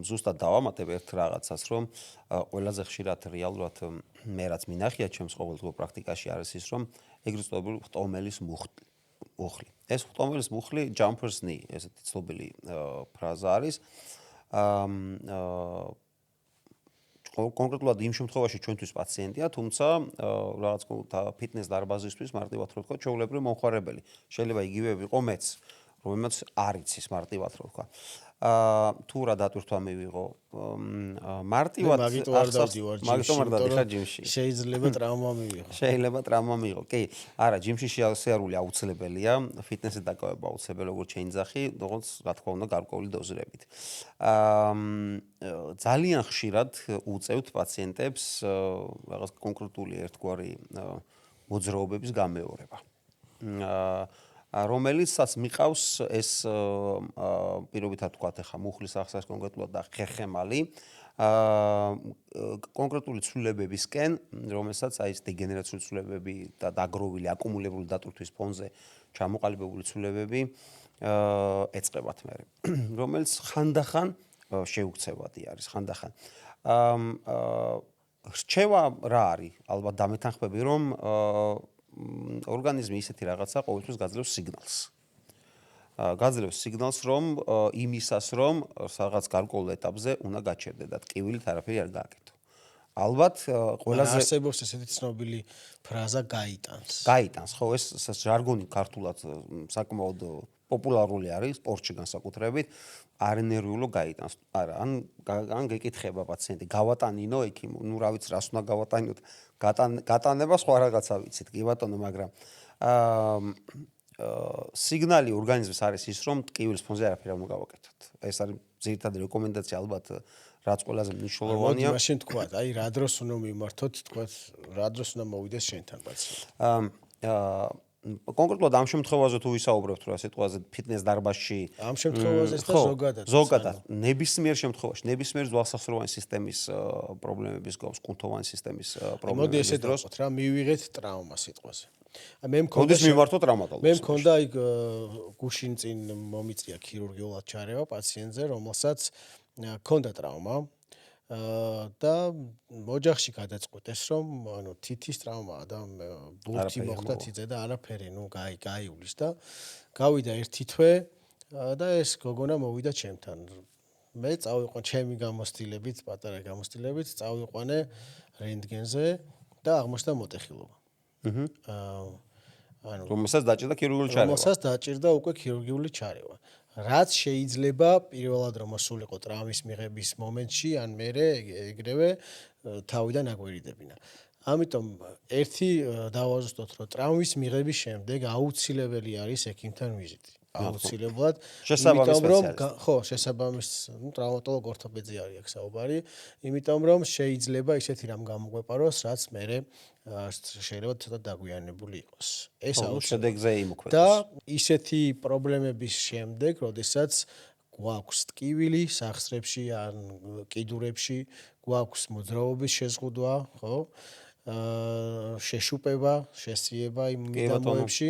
Speaker 1: ზუსტად დავამატებ ერთ რაღაცას, რომ ყველაზე ხშირად რეალურად მე რაც მინახია ჩემს ყოველდღიურ პრაქტიკაში არის ის, რომ ეგრეთ წოდებული ხტომელის მუხლი. ეს ხტომელის მუხლი jumper's knee, ესეთი ცნობილი ფრაზა არის. კონკრეტულად იმ შემთხვევაში ჩვენთვის პაციენტია, თუმცა რაღაც ფიტნეს დარბაზისთვის მარტივად რო ვთქვა, ჩვეულებრივ მომხმარებელი. შეიძლება იგივე ვიყო მეც, რომელმაც არ იცის მარტივად რო ვთქვა. თუ რა დატვირთვა მივიღო მარტივად
Speaker 2: მაგიტომ არ დავდიხარ ჯიმში. შეიძლება ტრაუმა მივიღო.
Speaker 1: შეიძლება ტრაუმა მივიღო. კი, არა, ჯიმში შეარული აუცილებელია, ფიტნესის დაკავება აუცილებელია, როგორც შეინძახი, როგორც რა თქმა უნდა გარკვეული დოზირებით. ძალიან ხშირად უწევთ პაციენტებს რაღაც კონკრეტული ერთგვარი მოძრაობების გამეორება. რომელიცაც მიყავს ეს პირობითად ვთქვათ ახლა მუხლის ახსას კონკრეტულად და ხერხემალი კონკრეტული ცვლილებებისკენ, რომელსაც აი ეს დეგენერაციული ცვლილებები და დაგროვილი აკუმულირებული დატვირთვის ფონზე ჩამოყალიბებული ცვლილებები ეწყებათ მე, რომელიც ხანდახან შეუქცევადი არის, ხანდახან. რჩევა რა არის? ალბათ დამეთანხმები, რომ ორგანიზმი ისეთი რაღაცა ყოველთვის გაძლევს სიგნალს. გაძლევს სიგნალს, რომ იმისას, რომ რაღაც გარკვეულ ეტაპზე უნდა გაჩერდე და ტკივილით არაფერი არ გააკეთო. ალბათ ყველაზე
Speaker 2: არსებობს ესეთი ცნობილი ფრაზა გაიტანს.
Speaker 1: გაიტანს, ხო, ეს ჟარგონი ქართულად საკმაოდ პოპულარული არის სპორტში განსაკუთრებით, არენერვიულო გაიტანს. არა, ან გეკითხება პაციენტი, გავატანინო ექიმ, ნუ რა ვიცი, რას უნდა გავატანინოთ, გატანება სხვა რაღაცა ვიცით, კი ბატონო, მაგრამ სიგნალი ორგანიზმის არის ის, რომ ტკივილის ფონზე არაფერი არ უნდა გავაკეთოთ. ეს არის ძირითადი რეკომენდაცია, ალბათ რაც ყველაზე მნიშვნელოვანია.
Speaker 2: მოდი მაშინ თქვა, აი რა დროს უნდა მიმართოთ, თქვა, რა დროს უნდა მოვიდეს შენთან პაციენტი.
Speaker 1: კონკრეტულად ამ შემთხვევაზე თუ ვისაუბრებთ რა სიტყვაზე ფიტნეს დარბაზში
Speaker 2: ამ შემთხვევაზეც და
Speaker 1: ზოგადად ნებისმიერ შემთხვევაში ნებისმიერ ძვალსახსროვანი სისტემის პრობლემების გავს კუნთოვანი სისტემის პრობლემების
Speaker 2: მოდი ესე დავყოთ რა მივიღეთ ტრაუმა სიტყვაზე
Speaker 1: მე მქონდა მიმართო ტრაუმატოლოგს
Speaker 2: მე მქონდა აი გუშინ წინ მომიწია ქირურგიულად ჩარევა პაციენტზე რომელსაც ჰქონდა ტრაუმა და ოჯახში გადაწყვეტეს რომ ანუ თითის ტრაუმაა და ბურთი მოხდა თითზე და არაფერი ნუ გაიulis და გავიდა ერთი თვე და ეს გოგონა მოვიდა ჩემთან მე წავიყვან ჩემი გამოცდილებით პატარა გამოცდილებით წავიყვანე რენტგენზე და აღმოჩნდა მოტეხილობა ანუ
Speaker 1: რომელსაც დაჭირდა ქირურგიული ჩარევა
Speaker 2: რომელსაც დაჭირდა უკვე ქირურგიული ჩარევა რაც შეიძლება პირველად რომ მოსულიყო ტრაუმის მიღების მომენტში ან მერე ეგრევე თავიდან აგვერიდებინა. ამიტომ ერთი დავაზუსტოთ რომ ტრაუმის მიღების შემდეგ აუცილებელი არის ექიმთან ვიზიტი. აუცილებლად.
Speaker 1: შესაბამის
Speaker 2: ხო, შესაბამის, ნუ ტრაუმატოლოგ ორთოპედია არის აქ საუბარი, იმიტომ რომ შეიძლება ისეთი რამ გამოგვეპაროს, რაც მერე შეიძლება ცოტა დაგვიანებული იყოს. ეს
Speaker 1: შედეგზე იმოქმედოს.
Speaker 2: და ისეთი პრობლემების შემდეგ, როდესაც გვაქვს ტკივილი სახსრებში ან კიდურებში, გვაქვს მოძრაობის შეზღუდვა, ხო? შეშუპება, შესიება იმ მიდამოებში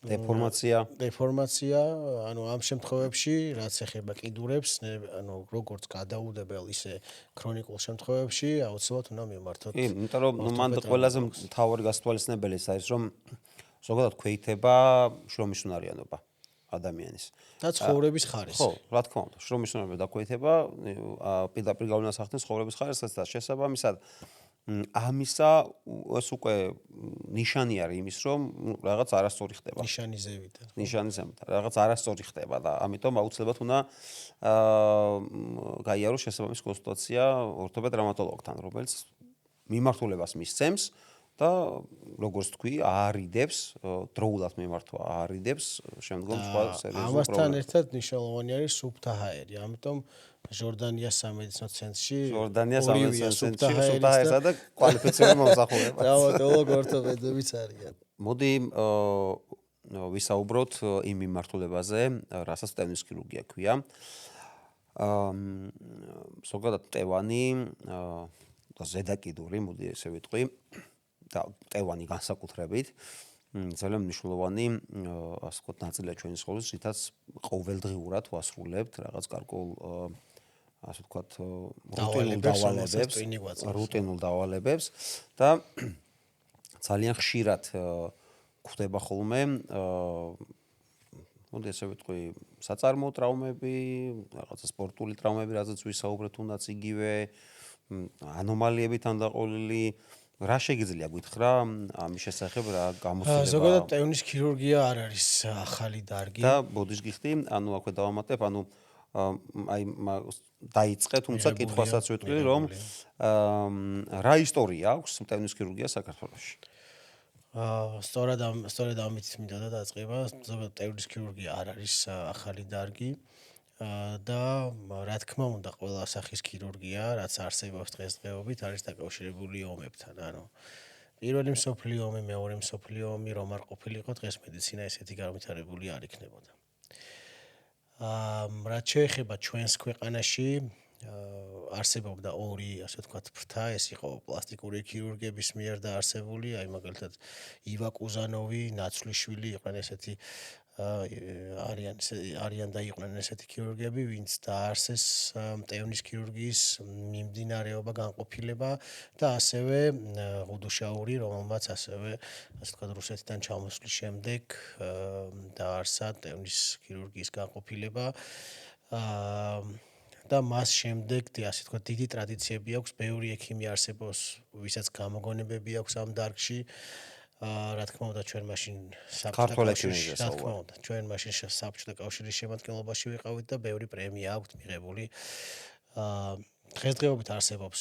Speaker 2: დეფორმაცია, ანუ ამ შემთხვევებში, რაც ეხება კიდურებს, ანუ როგორც გადაუდებელ, ისე ქრონიკულ შემთხვევებში აუცილებლად უნდა მიმართოთ.
Speaker 1: კი, იმიტომ რომ მან ყველაზე მთავარი გასათვალისწინებელი ის არის, რომ ზოგადად ქვეითება შრომისუნარიანობა ადამიანის.
Speaker 2: და ცხოვრების ხარისხი.
Speaker 1: ხო, რა თქმა უნდა, შრომისუნარიანობა და ქვეითება პირდაპირ გავლენას ახდენს ცხოვრების ხარისხს და შესაბამისად ამისა ეს უკვე ნიშანი არის იმის, რომ რაღაც არასწორი ხდება. ნიშანიზებიდან. რაღაც არასწორი ხდება და ამიტომ აუცილებლად უნდა გაიაროს შესაბამის კონსულტაცია ორთოპედ-ტრავმატოლოგთან, რომელიც მიმართულებას მისცემს და როგორც თქვი, აარიდებს, დროულად მიმართვა აარიდებს შემდგომ სხვა სერიოზულ პრობლემებს.
Speaker 2: ამასთან ერთად მნიშვნელოვანი არის სუფთა ჰაერი, ამიტომ ჟორდანიას სამედიცინო ცენტრში
Speaker 1: სუფთა ჰაერისა და კვალიფიციური მომსახურება.
Speaker 2: ტრავმატოლოგ ორთოპედებიც არიან.
Speaker 1: მოდი ვისაუბროთ იმ მიმართულებაზე, რასაც მტევნის ქირურგია ქვია. ზოგადად მტევანი და ზედაკიდური, მოდი ესე ვიტყვი, და მტევანი განსაკუთრებით ძალიან მნიშვნელოვანი ასე ვთქვათ ნაწილია ჩვენი ცხოვრების, რითაც ყოველდღიურად ვასრულებთ რაღაც გარკვეულ ასე ვთქვათ რუტინულ დავალებებს და ძალიან ხშირად გვხვდება ხოლმე მოდი ესე ვიტყვი საწარმოო ტრავმები, რაღაცა სპორტული ტრავმები, რაზეც ვისაუბრეთ, თუნდაც იგივე ანომალიები თანდაყოლილი. რა შეგიძლია გითხრა ამის შესახებ, რა გამოცდილება?
Speaker 2: ზოგადად მტევნის ქირურგია არ არის ახალი დარგი.
Speaker 1: და ბოდიშგიხტი, ანუ აქვე დავამატებ, ანუ აი დაიწყე, თუმცა კითხვასაც ვიტყვი, რომ რა ისტორია აქვს მტევნის ქირურგია საქართველოში?
Speaker 2: სწორედ ამით მინდოდა დაწყება, ზოგადად მტევნის ქირურგია არ არის ახალი დარგი. და რა თქმა უნდა ყველა სახის ქირურგია, რაც არსებობს დღესდღეობით, არის დაკავშირებული ომებთან. ანუ პირველი მსოფლიო ომი, მეორე მსოფლიო ომი რომ არ ყოფილიყო, დღეს მედიცინა ესეთი განვითარებული არ იქნებოდა. რაც შეეხება ჩვენს ქვეყანაში, არსებობდა ორი, ასე ვთქვათ, ფრთა, ეს იყო პლასტიკური ქირურგების მიერ დაარსებული, აი მაგალითად ივა კუზანოვი, ნაცვლიშვილი იყვნენ ესეთი არიან და იყვნენ ესეთი ქირურგები, ვინც დაარსეს მტევნის ქირურგიის მიმდინარეობა, განყოფილება და ასევე ღუდუშაური, რომელმაც ასევე ასე ვთქვათ რუსეთიდან ჩამოსვლის შემდეგ დაარსა მტევნის ქირურგიის განყოფილება და მას შემდეგ, ასე ვთქვათ, დიდი ტრადიციები აქვს, ბევრი ექიმი არსებობს, ვისაც გამოგონებები აქვს ამ დარგში. რა თქმა უნდა ჩვენ მაშინ საბჭოთა კავშირის შემადგენლობაში ვიყავით და ბევრი პრემია აქვს მიღებული. დღესდღეობით არსებობს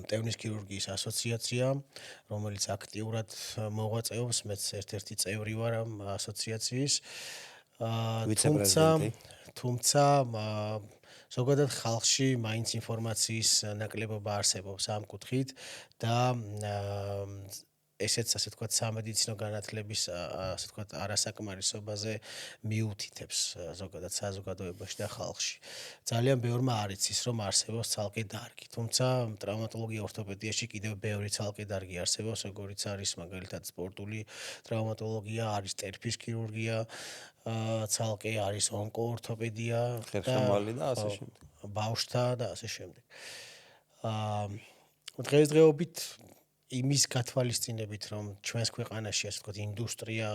Speaker 2: მტევნის ქირურგიის ასოციაცია, რომელიც აქტიურად მოღვაწეობს, მეც ერთ-ერთი წევრი ვარ ამ ასოციაციის. თუმცა ზოგადად ხალხში მაინც ინფორმაციის ნაკლებობა არსებობს ამ კუთხით და ესეც ასე ვთქვათ სამედიცინო განათლების ასე ვთქვათ არასაკმარისობაზე მიუთითებს ზოგადად საზოგადოებაში და ხალხში. ძალიან ბევრმა არ იცის რომ არსებობს ცალკე დარგი, თუმცა ტრავმატოლოგია ორთოპედიაში კიდევ ბევრი ცალკე დარგი არსებობს, როგორიც არის მაგალითად სპორტული ტრავმატოლოგია, არის ტერფის ქირურგია, ცალკე არის ონკოორთოპედია,
Speaker 1: ხერხემალი და ასე შემდეგ.
Speaker 2: ბავშვთა და ასე შემდეგ. დღესდღეობით იმის გათვალისწინებით, რომ ჩვენს ქვეყანაში ასე ვთქვათ ინდუსტრია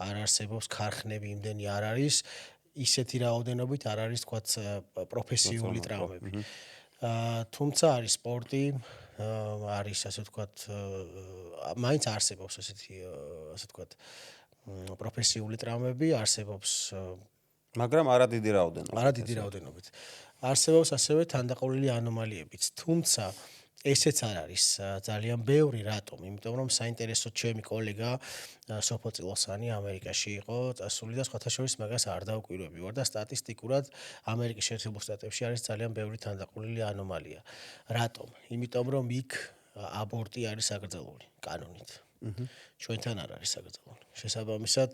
Speaker 2: არ არსებობს, ქარხნები იმდენი არ არის, ისეთი რაოდენობით არ არის ვთქვათ პროფესიული ტრავმები. თუმცა არის სპორტი, არის ასე ვთქვათ მაინც არსებობს ესეთი ასე ვთქვათ პროფესიული ტრავმები, არსებობს
Speaker 1: მაგრამ არა დიდი რაოდენობით.
Speaker 2: არსებობს ასევე თანდაყოლილი ანომალიებიც, თუმცა ესეც არ არის ძალიან ბევრი, რატომ? იმიტომ რომ საინტერესო ჩემი კოლეგა სოფო წილოსანი ამერიკაში იყო წასული და სხვათა შორის მაგას არ დავკვირვები ვარ და სტატისტიკურად ამერიკის შეერთებულ შტატებში არის ძალიან ბევრი თანდაყოლილი ანომალია. რატომ? იმიტომ რომ იქ აბორტი არის საკრძალული კანონით. ჩვენთან არ არის საკრძალული. შესაბამისად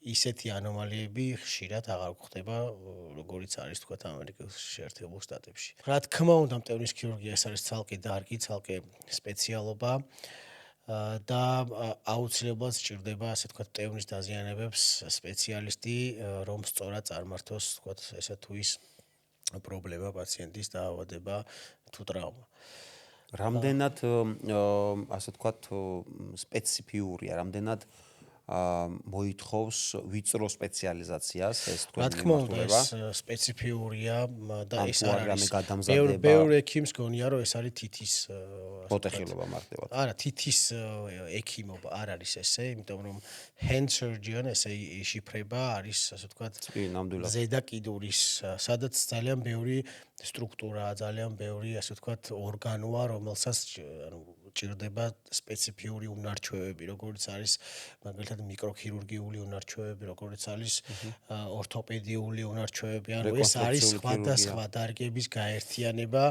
Speaker 2: ისეთი ანომალიები ხშირად აღარ გვხდება, როგორიც არის თქვათ ამერიკის შეერთებულ შტატებში. რა თქმა უნდა, მტევნის ქირურგია ეს არის ცალკე დარგი, ცალკე სპეციალობა. და აუცილებლად სჭირდება, ასე ვთქვათ, ტევნის დაზიანებებს სპეციალისტი, რომ სწორად წარმართოს, ვთქვათ, ესა თუ ის პრობლემა პაციენტის დაავადება თუ ტრავმა.
Speaker 1: რამდენად ასე ვთქვათ სპეციფიურია, რამდენად მოითხოვს ვიწრო სპეციალიზაციას ეს თქვენი
Speaker 2: რა თქმა უნდა,
Speaker 1: მიმართულება?
Speaker 2: ეს სპეციფიურია და
Speaker 1: ან
Speaker 2: ეს
Speaker 1: თუ
Speaker 2: არ
Speaker 1: არ რამე
Speaker 2: არის
Speaker 1: გადამზადება?
Speaker 2: ბევრ ექიმს გონია, რომ ეს არის თითის
Speaker 1: მოტეხილობა მარტივად.
Speaker 2: არა, თითის ექიმობა არ არის ესე, იმიტომ რომ hand surgeon ესე იშიფრება არის, ასე ვთქვათ,
Speaker 1: ნამდვილად.
Speaker 2: ზედა კიდურის, სადაც ძალიან ბევრი სტრუქტურაა, ძალიან ბევრი, ასე ვთქვათ, ორგანოა, რომელსაც ანუ ჭირდება სპეციფიური უნარჩვევები, როგორც არის მაგალითად მიკროქირურგიული უნარჩვევები, როგორც არის ორთოპედიული უნარჩვევები, ანუ ეს არის სხვადასხვა დარგების გაერთიანება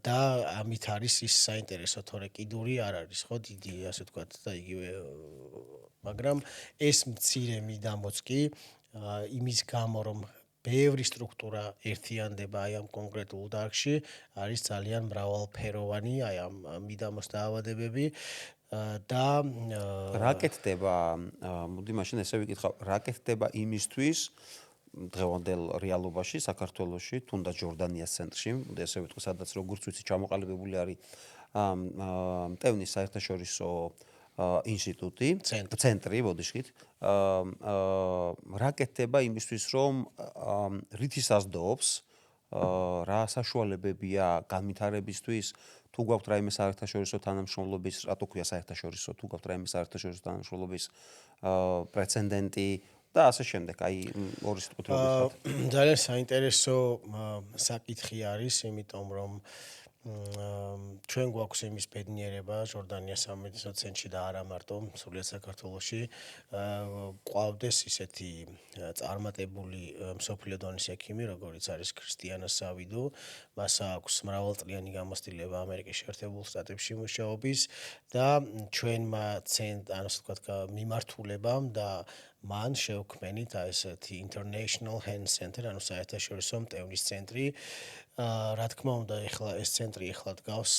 Speaker 2: და ამით არის ის საინტერესო, თორე კიდური არ არის, ხო, დიდი, ასე ვთქვათ, და იგივე, მაგრამ ეს მცირე მიდამოც კი იმის გამო, რომ ბევრი სტრუქტურა ერთიანდება აი ამ კონკრეტულ დარგში, არის ძალიან მრავალფეროვანი აი ამ მიდამოს დაავადებები და
Speaker 1: რა კეთდება, მოდი მაშინ ესე ვიკითხავ, რა კეთდება იმისთვის დღევანდელ რეალობაში საქართველოში, თუნდაც ჯორდანიას ცენტრში, მოდი ესე ვიტყვი, სადაც როგორც ვიცი, ჩამოყალიბებული არის მტევნის საერთაშორისო ინსტიტუტი, ცენტრი, ბოდიშით. რა კეთდება იმისთვის, რომ რითი საზრდოობს, რა საშუალებებია განვითარებისთვის, თუ გვაქვთ რაიმე საერთაშორისო თანამშრომლობის, რატო ქვია საერთაშორისო, თუ გვაქვთ რაიმე საერთაშორისო თანამშრომლობის პრეცედენტი და ასე შემდეგ, აი ორი სიტყვით მოგიხსნათ.
Speaker 2: ძალიან საინტერესო საკითხი არის, იმიტომ რომ ჩვენ გვაქვს იმის ბედნიერება ჟორდანიას სამედიცინო ცენტრში და არა მარტო სულიად საქართველოში ყავდეს ისეთი წარმატებული მსოფლიო დონის ექიმი, როგორიც არის ქრისტიანა სავიდუ, მას აქვს მრავალწლიანი გამოცდილება ამერიკის შეერთებულ შტატებში მუშაობის და ჩვენმა ანუ ასე ვთქვათ, მიმართულებამ და მან შევქმნით ესეთი International Hand Center, ანუ საერთაშორისო მტევნის ცენტრი. რა თქმა უნდა, ეხლა ეს ცენტრი ეხლა დგავს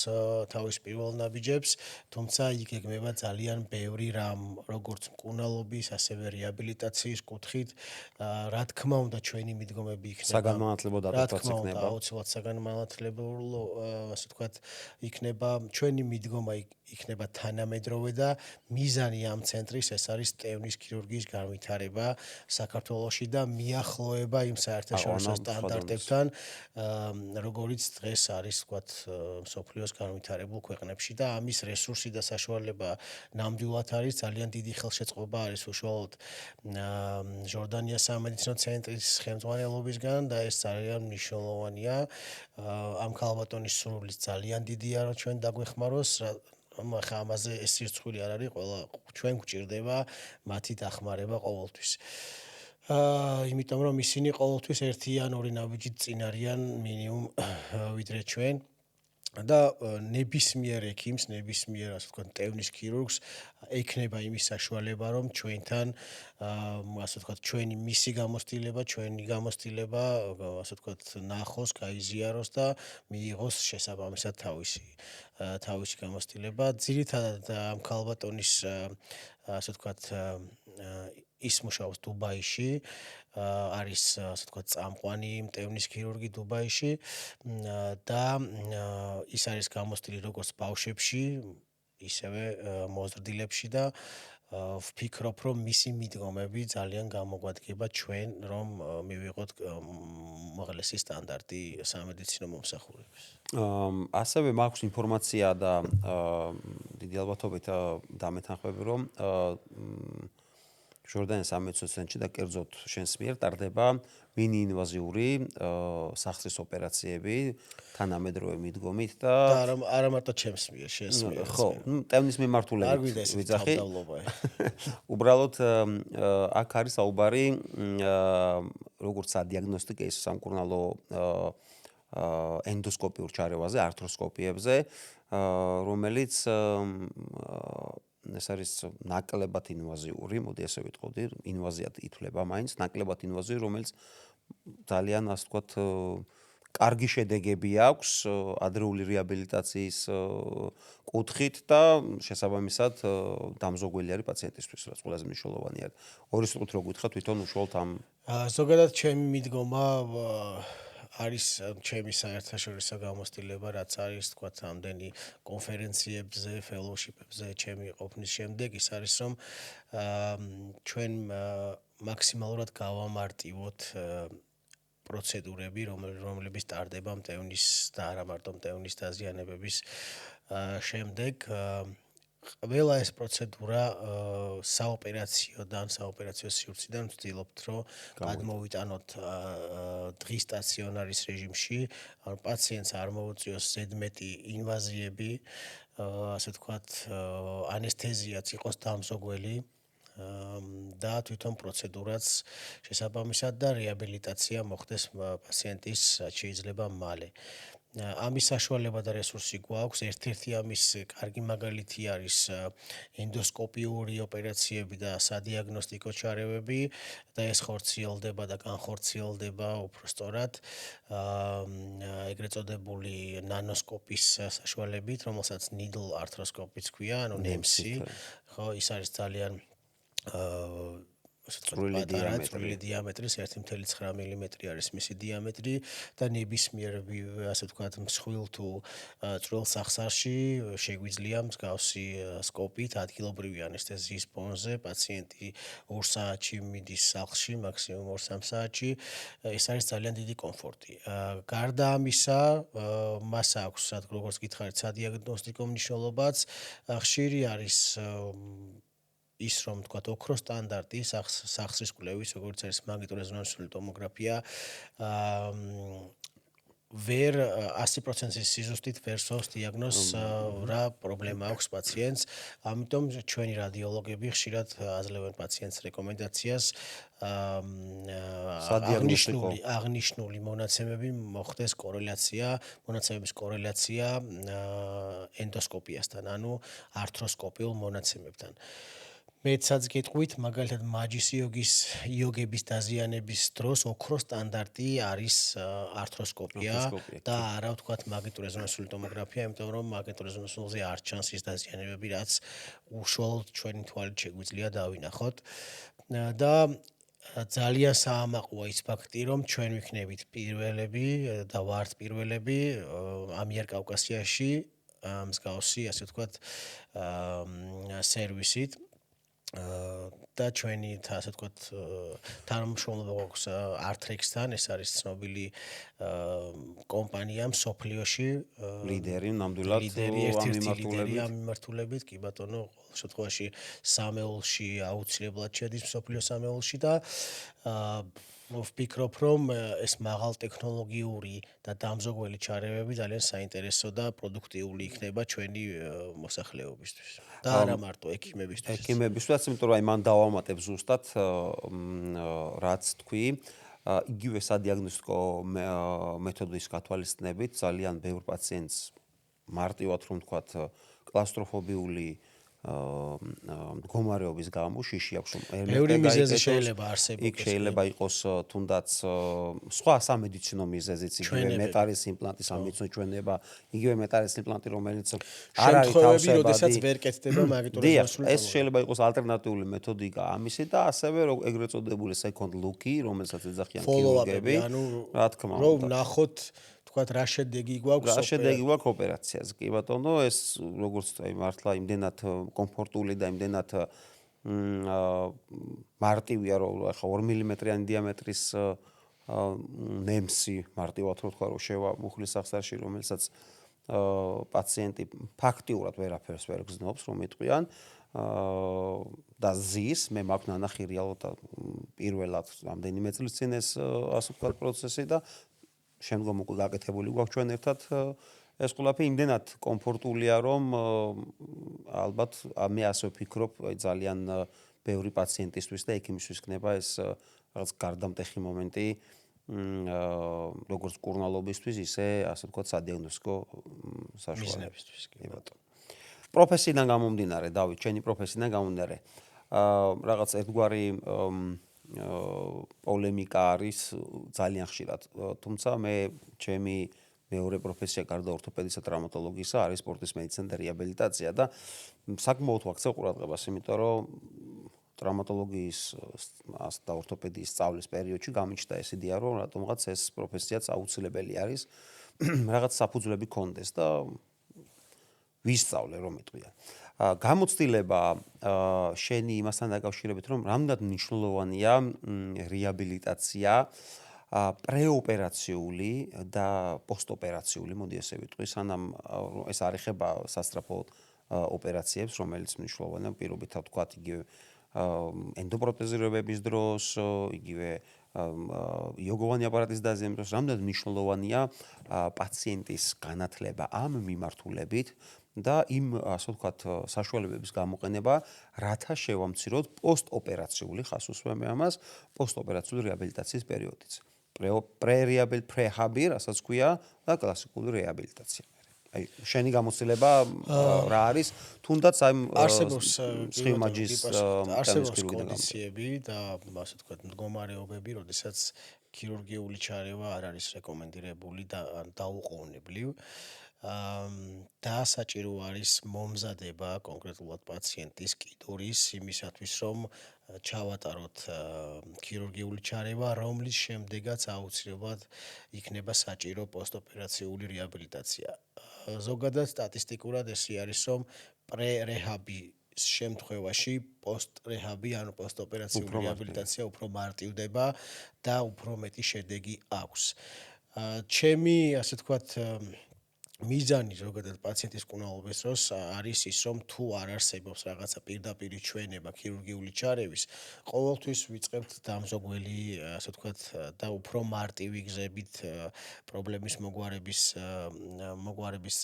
Speaker 2: თავის პირველ ნაბიჯებს, თუმცა იქ ეგმება ძალიან ბევრი რამ, როგორც მკურნალობის, ასევე რეაბილიტაციის კუთხით. რა თქმა უნდა, ჩვენი მიდგომები იქნება
Speaker 1: საგანმანათლებლო დატვირთვაც იქნება.
Speaker 2: აუცილებლად საგანმანათლებლო, ასე ვთქვათ, იქნება ჩვენი მიდგომა იქნება თანამედროვე და მიზანი ამ ცენტრის ეს არის ტევნის ქირურგიის განვითარება საქართველოში და მიახლოება იმ საერთაშორისო სტანდარტებთან, როგორიც დღეს არის, ვთქვათ, მსოფლიოს განვითარებულ ქვეყნებში და ამის რესურსი და საშუალება ნამდვილად არის, ძალიან დიდი ხელშეწყობა არის უშუალოდ ჟორდანიას სამედიცინო ცენტრის ხელმძღვანელობისგან და ეს ძალიან მნიშვნელოვანია. ამ ქალბატონის სურვილიც ძალიან დიდია, რომ ჩვენ დაგვეხმაროს. ხა ამაზე ეს სირცხვილი არ არის, ყველა ჩვენ გვჭირდება მათი დახმარება ყოველთვის. იმიტომ რომ ისინი ყოველთვის ერთი ან ორი ნაბიჯით წინ არიან მინიმუმ ვიდრე ჩვენ და ნებისმიერ ექიმს, ნებისმიერ ასე ვთქვათ, ტევნის ქირურგს ექნება იმის საშუალება, რომ ჩვენთან ასე ვთქვათ, ჩვენი მისი გამოცდილება, ჩვენი გამოცდილება, ასე ვთქვათ, ნახოს, გაიზიაროს და მიიღოს შესაბამისად თავისი გამოცდილება. ძირითადად ამ ქალბატონის ასე ვთქვათ, ის მუშაობს დუბაიში, არის ასე ვთქვათ, წამყვანი მტევნის ქირურგი დუბაიში და ის არის გამოცდილი როგორც ბავშვებში, ისევე მოზრდილებში და ვფიქრობ, რომ მისი მიდგომები ძალიან გამოგვადგება ჩვენ, რომ მივიღოთ უმაღლესი სტანდარტი სამედიცინო მომსახურების.
Speaker 1: ასევე მაქვს ინფორმაცია და დიდი ალბათობით დამეთანხმები, რომ ჟორდანიის სამედიცინო ცენტრში და კერძოდ შენს მიერ ტარდება მინი-ინვაზიური სახსრის ოპერაციები თანამედროვე მიდგომით და
Speaker 2: არა მარტო ჩემს მიერ, შენს მიერ.
Speaker 1: ხო, ტევნის მიმართულებით ვიძახი. უბრალოდ აქ არის საუბარი როგორც სადიაგნოსტიკო ის სამკურნალო ენდოსკოპიურ ჩარევაზე, ართროსკოპიებზე, რომელიც ეს არის ნაკლებად ინვაზიური, მოდი ესე ვიტყოდი, ინვაზიად ითვლება მაინც, ნაკლებად ინვაზიური, რომელიც ძალიან ასე ვთქვათ კარგი შედეგები აქვს ადრეული რეაბილიტაციის კუთხით და შესაბამისად დამზოგველი არის პაციენტისთვის, რაც ყველაზე მნიშვნელოვანი არის. ორი სიტყვით რო გითხრა თვითონ უშუალოდ ამ
Speaker 2: ზოგადად ჩემი მიდგომა არის ჩემი საერთაშორისო გამოცდილება, რაც არის თქვა ამდენი კონფერენციებზე, ფელოუშიპებზე ჩემი ყოფნის შემდეგ, ის არის რომ ჩვენ მაქსიმალურად გავამარტივოთ პროცედურები, რომლებიც ტარდება მტევნის და არა მარტო მტევნის დაზიანებების შემდეგ. ყველა ეს პროცედურა საოპერაციო სივრციდან ვცდილობთ, რომ გადმოვიტანოთ დღის სტაციონარის რეჟიმში, ანუ პაციენტს არ მოუწიოს ზედმეტი ინვაზიები, ასე ვთქვათ, ანესთეზიაც იყოს დამზოგველი და თვითონ პროცედურაც შესაბამისად და რეაბილიტაცია მოხდეს პაციენტის შეიძლება მალე. ამის საშუალება და რესურსი გვაქვს. ერთ-ერთი ამის კარგი მაგალითი არის ენდოსკოპიური ოპერაციები და სადიაგნოსტიკო ჩარევები და ეს ხორციელდება და განხორციელდება უფრო სწორად ეგრეთ წოდებული ნანოსკოპის საშუალებით, რომელსაც needle arthroscopy-ც ქვია, ანუ NEMS-ი. ხო, ის არის ძალიან წვრილი დიამეტრის 1.9 მმ არის მისი დიამეტრი და ნებისმიერ ასე ვთქვათ მსხვილ თუ წვრილ სახსარში შეგვიძლია მსგავსი სკოპით ადგილობრივი ანესთეზიის ფონზე პაციენტი 2 საათში მიდის სახლში, მაქსიმუმ 2-3 საათში. ეს არის ძალიან დიდი კომფორტი. გარდა ამისა, მას აქვს, როგორც გითხარით, სადიაგნოსტიკო მნიშვნელობაც. ხშირი არის ის რომ თქვათ ოქროს სტანდარტი სახსრის კვლევის, როგორც არის მაგნიტურეზონანსული ტომოგრაფია, ვერ 100% სიზუსტით ვერ სვავს დიაგნოზს რა პრობლემა აქვს პაციენტს. ამიტომ ჩვენი რადიოლოგები ხშირად აძლევენ პაციენტს რეკომენდაციას აღნიშნული მონაცემები მოხდეს მონაცემების კორელაცია ენდოსკოპიასთან, ანუ arthroscopic მონაცემებთან. მეცაც გეტყვით, მაგალითად მაჯის იოგების დაზიანების დროს ოქროს სტანდარტი არის arthroscopia და არა ვთქვათ მაგნიტურეზონანსული ტომოგრაფია, იმიტომ რომ მაგნიტურეზონანსულზე არ ჩანს ის დაზიანებები, რაც უშუალოდ ჩვენი თვალით შეგვიძლია დავინახოთ. და ძალიან საამაყოა ის ფაქტი, რომ ჩვენ ვიქნებით პირველები და ვართ პირველები ამიერკავკასიაში მსგავსი, ასე ვთქვათ, სერვისით. და ჩვენი ასე ვთქვათ თანამშრომლობა გვაქვს Arthrex-თან, ეს არის ცნობილი კომპანია მსოფლიოში,
Speaker 1: ლიდერი ნამდვილად
Speaker 2: ამ მიმართულებით, კი ბატონო, ყოველ შემთხვევაში სამეულში აუცილებლად შედის მსოფლიო სამეულში და ვფიქრობ, რომ ეს მაღალ ტექნოლოგიური და დამზოგველი ჩარევები ძალიან საინტერესო და პროდუქტიული იქნება ჩვენი მოსახლეობისთვის. და არა მარტო ექიმებისთვის.
Speaker 1: ექიმებისთვისაც, იმიტომ რომ მან დავამატებ ზუსტად რაც თქვი, იგივე სადიაგნოსტიკო მეთოდის გათვალისწინებით ძალიან ბევრ პაციენტს მარტივად რომ ვთქვათ კლასტროფობიული მდგომარეობის გამო შიში აქვს
Speaker 2: ბევრი მიზეზი შეიძლება არსებობს.
Speaker 1: იქ შეიძლება იყოს თუნდაც სხვა სამედიცინო მიზეზიც, იგივე მეტალის იმპლანტის ამიწვენება, იგივე მეტალის იმპლანტი, რომელიც არ არის თავსებადი,
Speaker 2: როდესაც ვერ კეთდება მაგნიტურეზონანსული
Speaker 1: ტომოგრაფია. ეს შეიძლება იყოს ალტერნატიული მეთოდიკა ამისი და ასევე ეგრეთ წოდებული second look-ი, რომელსაც ეძახიან ქირურგები, რა თქმა უნდა.
Speaker 2: რომ ნახოთ თქვათ რა შედეგი გვაქვს
Speaker 1: ოპერაციაზე. კი ბატონო, ეს როგორც მართლა იმდენად კომფორტული და იმდენად მარტივია, რომ ახლა 2 მმ-იანი დიამეტრის NEMS-ი მარტივად რო თქვა, რომ შევა მუხლის სახსარში, რომელსაც პაციენტი ფაქტიურად ვერაფერს ვერ გზნობს, რომ იტყვიან და ზის, მე მაქვს ნანახი რეალურად პირველად რამდენიმე წლის წინ ეს ასე ვთქვათ პროცესი და შემდგომ უკვე გაკეთებული გვაქვს ჩვენ ერთად ეს ყველაფერი იმდენად კომფორტულია, რომ ალბათ მე ასე ვფიქრობ, ძალიან ბევრი პაციენტისთვის და ექიმისთვის იქნება ეს რაღაც გარდამტეხი მომენტი, როგორც კურნალობისთვის, ისე ასე ვთქვათ სადიაგნოსტიკო საშუალებისთვის. კი ბატონო. პროფესიიდან გამომდინარე, დავით, ჩვენი პროფესიიდან გამომდინარე, რაღაც ერთგვარი პოლემიკა არის ძალიან ხშირად. თუმცა მე ჩემი მეორე პროფესია გარდა ორთოპედისა და ტრავმატოლოგისა არის სპორტის მედიცინა და რეაბილიტაცია და საკმაოდ ვაქცევ ყურადღებას, იმიტომ რომ ტრავმატოლოგიის და ორთოპედიის სწავლის პერიოდში გამიჩნდა ეს იდეა, რომ რატომღაც ეს პროფესიაც აუცილებელი არის რაღაც საფუძვლები კონდეს და ვისწავლე რომ იტყვია. გამოცდილება შენი იმასთან დაკავშირებით, რომ რამდენად მნიშვნელოვანია რეაბილიტაცია პრეოპერაციული და პოსტოპერაციული, მოდი ესე ვიტყვი, სანამ ეს არ ეხება სასწრაფო ოპერაციებს, რომელიც მნიშვნელოვანია პირობითად ვთქვათ, იგივე ენდოპროტეზირებების დროს, იგივე იოგოვანი აპარატის დაზიანების დროს, რამდენად მნიშვნელოვანია პაციენტის განათლება ამ მიმართულებით და იმ, ასე ვთქვათ, საშუალებების გამოყენება, რათა შევამციროთ პოსტოპერაციული, ხას უსვამე ამას, პოსტოპერაციული რეაბილიტაციის პერიოდიც. პრეჰაბი, რასაც ქვია, და კლასიკური რეაბილიტაცია. აი, შენი გამოცდილება რა არის? თუნდაც აი სხივმაჯის
Speaker 2: არსებობს კონდიციები და ასე ვთქვათ, მდგომარეობები, როდესაც ქირურგიული ჩარევა არ არის რეკომენდირებული და დაუყოვნებლივ. და საჭირო არის მომზადება კონკრეტულად პაციენტის კიდურის იმისათვის, რომ ჩავატაროთ ქირურგიული ჩარევა, რომლის შემდეგაც აუცილებლად იქნება საჭირო პოსტოპერაციული რეაბილიტაცია. ზოგადად სტატისტიკურად ესე არის, რომ პრერეჰაბის შემთხვევაში პოსტრეჰაბი, ანუ პოსტოპერაციული რეაბილიტაცია უფრო მარტივდება და უფრო მეტი შედეგი აქვს. ჩემი, ასე ვთქვათ, მიზანი ზოგადად პაციენტის მკურნალობის დროს არის ის, რომ თუ არ არსებობს რაღაცა პირდაპირი ჩვენება ქირურგიული ჩარევის, ყოველთვის ვიწყებთ დამზოგველი, ასე ვთქვათ, და უფრო მარტივი გზებით პრობლემის მოგვარების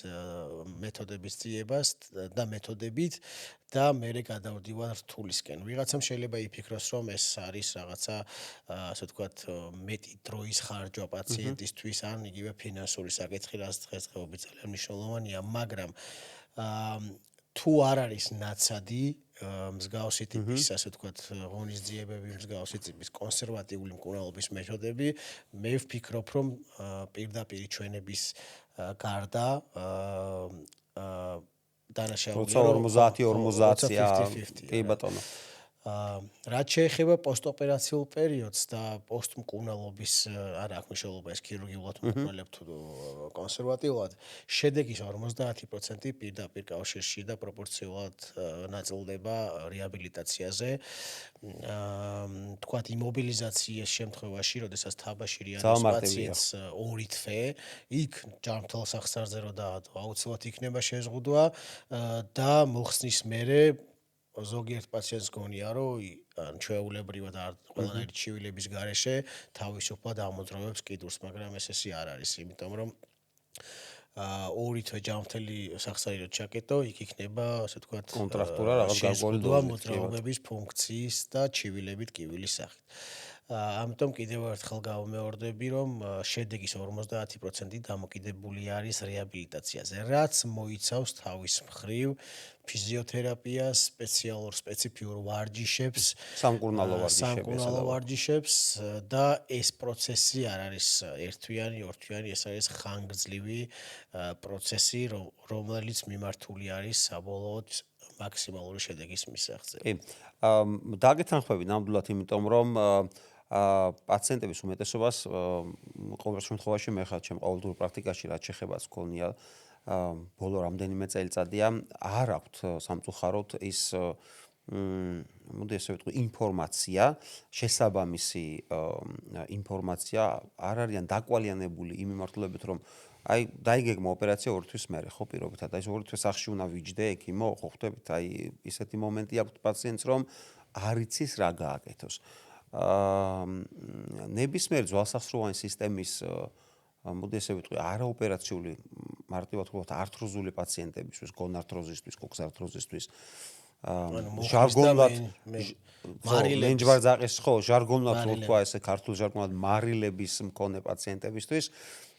Speaker 2: მეთოდების ძიებას და მეთოდებით და მერე გადავდივარ რთულისკენ. ვიღაცამ შეიძლება იფიქროს, რომ ეს არის რაღაცა, ასე ვთქვათ, მეტი დროის ხარჯვა პაციენტისთვის, ან იგივე ფინანსური საკითხი, რაც დღესდღეობით ძალიან მნიშვნელოვანია, მაგრამ თუ არ არის ნაცადი მსგავსი ტიპის, ასე ვთქვათ, ღონისძიებები, მსგავსი ტიპის კონსერვატიული მკურნალობის მეთოდები, მე ვფიქრობ, რომ პირდაპირი ჩვენების გარდა დანაშაულია
Speaker 1: 50-50, კი ბატონო.
Speaker 2: რაც შეეხება პოსტოპერაციულ პერიოდს და პოსტმკურნალობის, არა აქვს მნიშვნელობა ეს ქირურგიულად მკურნალებ თუ კონსერვატიულად, შედეგის 50% პირდაპირ კავშირში და პროპორციულად ნაწილდება რეაბილიტაციაზე. თქვათ იმობილიზაციის შემთხვევაში, როდესაც თაბაშირი არის პაციენტს 2 თვე, იქ ჯანმრთელ სახსარზე რო დაადო, აუცილებლად იქნება შეზღუდვა და მოხსნის მერე ზოგიერთ პაციენტს გონია, რომ ჩვეულებრივად ყველანაირი ჩივილების გარეშე თავისუფლად ამოძრავებს კიდურს, მაგრამ ესე არ არის, იმიტომ რომ 2 თვე ჯანმრთელი სახსარი რო ჩაკეტო, იქ იქნება, ასე ვთქვათ,
Speaker 1: კონტრაქტურა რაღაც გარკვეული
Speaker 2: მოძრაობების ფუნქციის და ჩივილებით კივილის სახით. ამიტომ კიდევ ერთხელ გავმეორდები, რომ შედეგის 50% დამოკიდებული არის რეაბილიტაციაზე, რაც მოიცავს თავის მხრივ ფიზიოთერაპიას, სპეციფიურ ვარჯიშებს, სამკურნალო ვარჯიშებს და ეს პროცესი არ არის ერთთვიანი, ორთვიანი, ეს არის ხანგრძლივი პროცესი, რომელიც მიმართული არის საბოლოოდ მაქსიმალური შედეგის მისაღწევ.
Speaker 1: კი. დაგეთანხმები ნამდვილად, იმიტომ რომ პაციენტების უმეტესობას ყოველ შემთხვევაში მე ხარ ჩემ ყოველდღიურ პრაქტიკაში რაც შეხებაც მქონია ბოლო რამდენიმე წელიწადია არ აქვთ სამწუხაროდ ის მოდი ესე ვიტყვი ინფორმაცია, შესაბამისი ინფორმაცია არ არიან დაკვალიანებული იმ მიმართულებით, რომ აი დაიგეგმა ოპერაცია 2 თვის მერე, ხო პირობითად, აი 2 თვის სახში უნდა ვიჯდე ექიმო, ხო ხვდებით, აი ისეთი მომენტი აქვს პაციენტს, რომ არ იცის რა გააკეთოს. ნებისმიერ ძვალსახსროვანი სისტემის მოდი ესე ვიტყვი არაოპერაციული მარტივად ვთქვათ ართროზული პაციენტებისთვის, გონართროზისთვის, კოქსართროზისთვის ჟარგონულად მენჯვარძაყის ხო ჟარგონულად ვთქვა ესე ქართულ ჟარგონად მარილების მქონე პაციენტებისთვის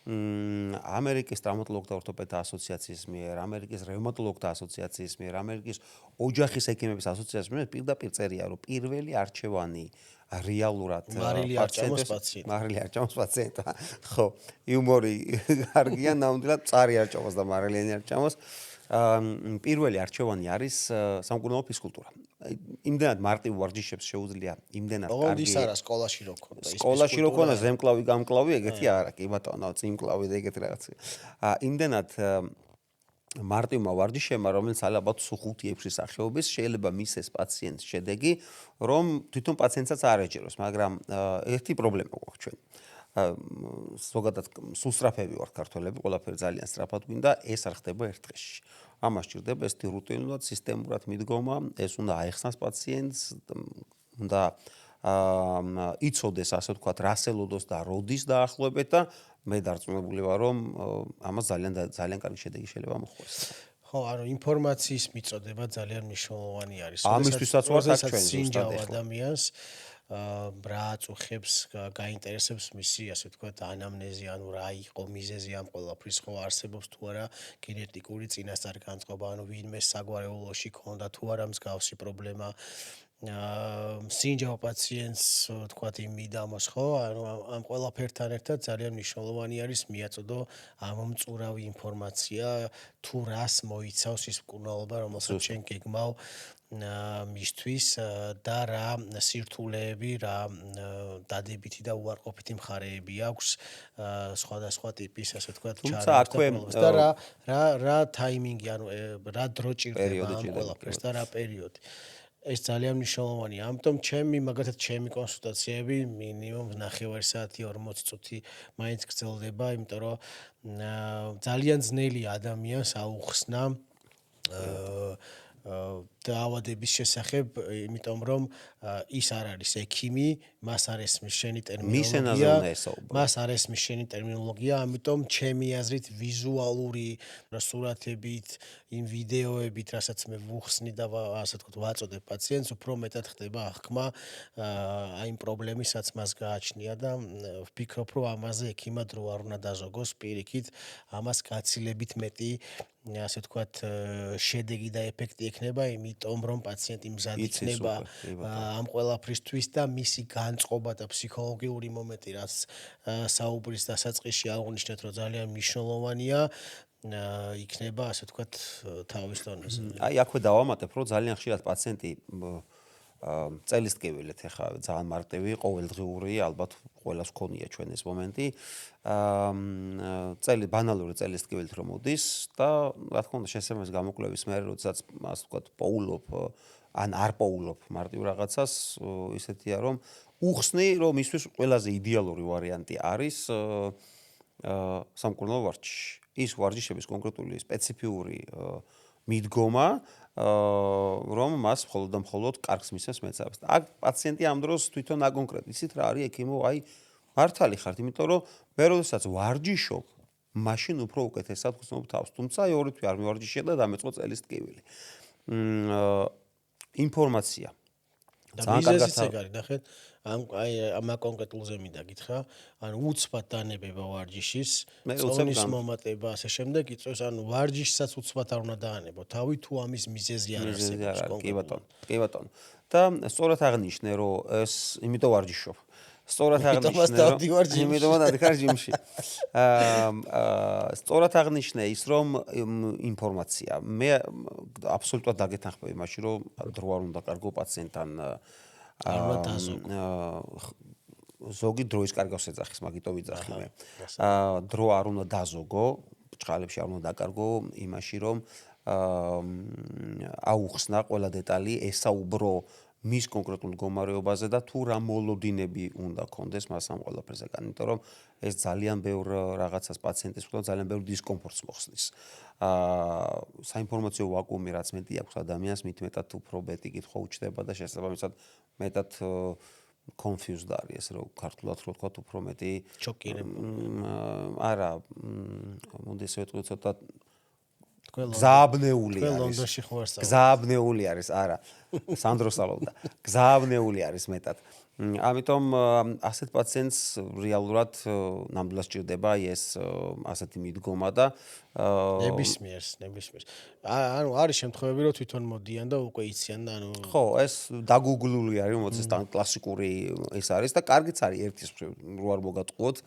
Speaker 1: ამერიკის ტრავმატოლოგთა ორთოპედთა ასოციაციის მიერ, ამერიკის რევმატოლოგთა ასოციაციის მიერ, ამერიკის ოჯახის ექიმების ასოციაციის მიერ პირდაპირ წერია, რომ პირველი არჩევანი რეალურად
Speaker 2: მარილი არ ჭამოს პაციენტი.
Speaker 1: მარილი არ ჭამოს პაციენტი. ხო, იუმორი კარგია, ნამდვილად მწარი არ ჭამოს და მარილიანი არ ჭამოს. პირველი არჩევანი არის სამკურნალო ფიზკულტურა. იმდენად მარტივ ვარჯიშებს შეუძლია, იმდენად
Speaker 2: კარგი. ის არა სკოლაში რო ქონდა.
Speaker 1: სკოლაში რო ქონდა ზემკლავი, გამკლავი, ეგეთი არა, კი ბატონო, წინკლავი და ეგეთი რაღაცა. იმდენად მარტივმა ვარჯიშებმა, რომელიც ალბათ 5-6 სახეობის შეიძლება მისცეს პაციენტს შედეგი, რომ თვითონ პაციენტსაც არ ეჭიროს, მაგრამ ერთი პრობლემა გვაქვს ჩვენ. ზოგადად სუსტრაფები ვართ ქართველები, ყველაფერი ძალიან სწრაფად გვინდა, ეს არ ხდება ერთ დღეში. ამას სჭირდება ეს რუტინულად, სისტემურად მიდგომა, ეს უნდა აეხსნას პაციენტს, უნდა იცოდეს, ასე ვთქვათ, რას ელოდოს და როდის დაახლოებით და მე დარწმუნებული ვარ, რომ ამას ძალიან კარგი შედეგი შეიძლება მოხდეს.
Speaker 2: ხო, ანუ ინფორმაციის მიწოდება ძალიან მნიშვნელოვანი არის.
Speaker 1: ამისთვისაც ვართ აქ ჩვენ
Speaker 2: ზუსტად ადამიანს რა აწუხებს, გაინტერესებს მისი, ასე ვთქვათ, ანამნეზი, ანუ რა იყო მიზეზი ამ ყველაფრის, ხო არსებობს თუ არა გენეტიკური წინასწარ-განწყობა, ანუ ვინმე საგვარეულოში ქონდა თუ არა მსგავსი პრობლემა. სინჯაო პაციენტს ვთქვათ იმ მიდამოს, ხო, ანუ ამ ყველაფერთან ერთად ძალიან მნიშვნელოვანი არის მიაწოდო ამომწურავი ინფორმაცია, თუ რას მოიცავს ის მკურნალობა, რომელსაც შენ გეგმავ მისთვის და რა სირთულეები, რა დადებითი და უარყოფითი მხარეები აქვს სხვადასხვა ტიპის, ასე ვთქვათ, ჩარევას და რა ტაიმინგი, ანუ რა დრო ჭირდება ამ ყველაფერს და რა პერიოდი. ეს ძალიან მნიშვნელოვანია. ამიტომ მაგალითად ჩემი კონსულტაციები მინიმუმ 9 საათი 40 წუთი მაინც გრძელდება, იმიტომ რომ ძალიან ძნელი ადამიანს აუხსნა დაავადების შესახებ, იმიტომ რომ ის არ არის ექიმი, მას არ ესმის შენი ტერმინოლოგია, მას არ ესმის შენი ტერმინოლოგია, ამიტომ ჩემი აზრით ვიზუალური სურათებით, იმ ვიდეოებით, რასაც მე ვუხსნი და ასე ვთქვათ, ვაწოდებ პაციენტს, უფრო მეტად ხდება აღქმა აი იმ პრობლემისაც მას გააჩნია და ვფიქრობ, რომ ამაზე ექიმად რო არ უნდა დაზოგოს პირიქით, ამას გაცილებით მეტი ასე ვთქვათ, შედეგი და ეფექტი ექნება, იმიტომ რომ პაციენტი მზად იქნება ამ ყველაფრისთვის და მისი განწყობა და ფსიქოლოგიური მომენტი, რაც საუბრის დასაწყისში აღნიშნეთ, რომ ძალიან მნიშვნელოვანია, იქნება, ასე ვთქვათ, თავის დონეზე.
Speaker 1: აი, აქვე დავამატებ, რომ ძალიან ხშირად პაციენტი წელისტკივილით, ეხლა ძალიან მარტივი, ყოველდღიური, ალბათ ყველას ქონია ჩვენ ეს მომენტი. ბანალური წელისტკივილით რომ მოდის და რა თქმა უნდა შესაბამის გამოკვლევის მერე, როდესაც ასე ვთქვათ, პოულობ ან არ პოულობ მარტივ რაღაცას, ისეთია რომ უხსნი, რომ მისთვის ყველაზე იდეალური ვარიანტი არის სამკურნალო ვარჯიში. ის ვარჯიშების კონკრეტული სპეციფიური მიდგომა, რომ მას მხოლოდ და მხოლოდ კარგს მისცემს მეცაებს. აქ პაციენტი ამ დროს თვითონ აკონკრეტ იცით რა არის ექიმო, აი მართალი ხართ, იმიტომ რომ მე როდესაც ვარჯიშობ, მაშინ უფრო უკეთესად ვხსნობ თავს. თუმცა აი ორი თვე არ მივარჯიშე და დამეწყო წელისტკივილი. ინფორმაცია.
Speaker 2: ძალიან კარგად ეგარი, ნახეთ, ამ კონკრეტულზე მინდა გითხრა, ანუ უცბად დანებება ვარჯიშის, წონის მომატება, ასე შემდეგ, იწვევს, ანუ ვარჯიშსაც უცბად არ უნდა დაანებო, თავი თუ ამის მიზეზი არ არსებობს კონკრეტულად.
Speaker 1: კი ბატონო. და სწორად აღნიშნე, რომ ეს იმიტომ ვარჯიშობ. სწორად აღნიშნე, სწორად აღნიშნე ის, რომ ინფორმაცია. მე აბსოლუტურად დაგეთანხმები მაშინ, რომ დრო არ უნდა კარგო პაციენტთან ზოგი დროის კარგავს ეძახის, მაგიტო ვიძახი მე. დრო არ უნდა დაზოგო, ჭყალებში არ უნდა დაკარგო იმაში, რომ აუხსნა ყველა დეტალი, ესაუბრო მის კონკრეტულ მდგომარეობაზე და თუ რა მოლოდინები უნდა კონდეს მას ამ ყველაფერსგან, იმიტომ რომ ეს ძალიან ბევრ რაღაცას პაციენტის მხრიდან ძალიან ბევრ დისკომფორტს მოხსნის. საინფორმაციო ვაკუუმი რაც მეტი აქვს ადამიანს, მით მეტად უფრო მეტი კითხვა უჩნდება და შესაბამისად მეტად confused არის, ესე რომ ქართულად რო ვთქვათ, უფრო მეტი
Speaker 2: შოკირებული.
Speaker 1: არა, მოდი ესე ვეთქვი ცოტა გზაბნეული არის.
Speaker 2: ლონდონში ხო არ სწავლობ?
Speaker 1: გზაბნეული არის, არა. სანდრო სწავლობდა. გზაბნეული არის მეტად. ამიტომ ასეთ პაციენტს რეალურად ნამდვილად სჭირდება ეს ასეთი მიდგომა და
Speaker 2: ნებისმიერს. ანუ არის შემთხვევები, რომ თვითონ მოდიან და უკვე იციან და ანუ
Speaker 1: ხო, ეს დაგუგლული არის, მოწეს კლასიკური ეს არის და კარგიც არის ერთის რო არ მოგატყუოთ.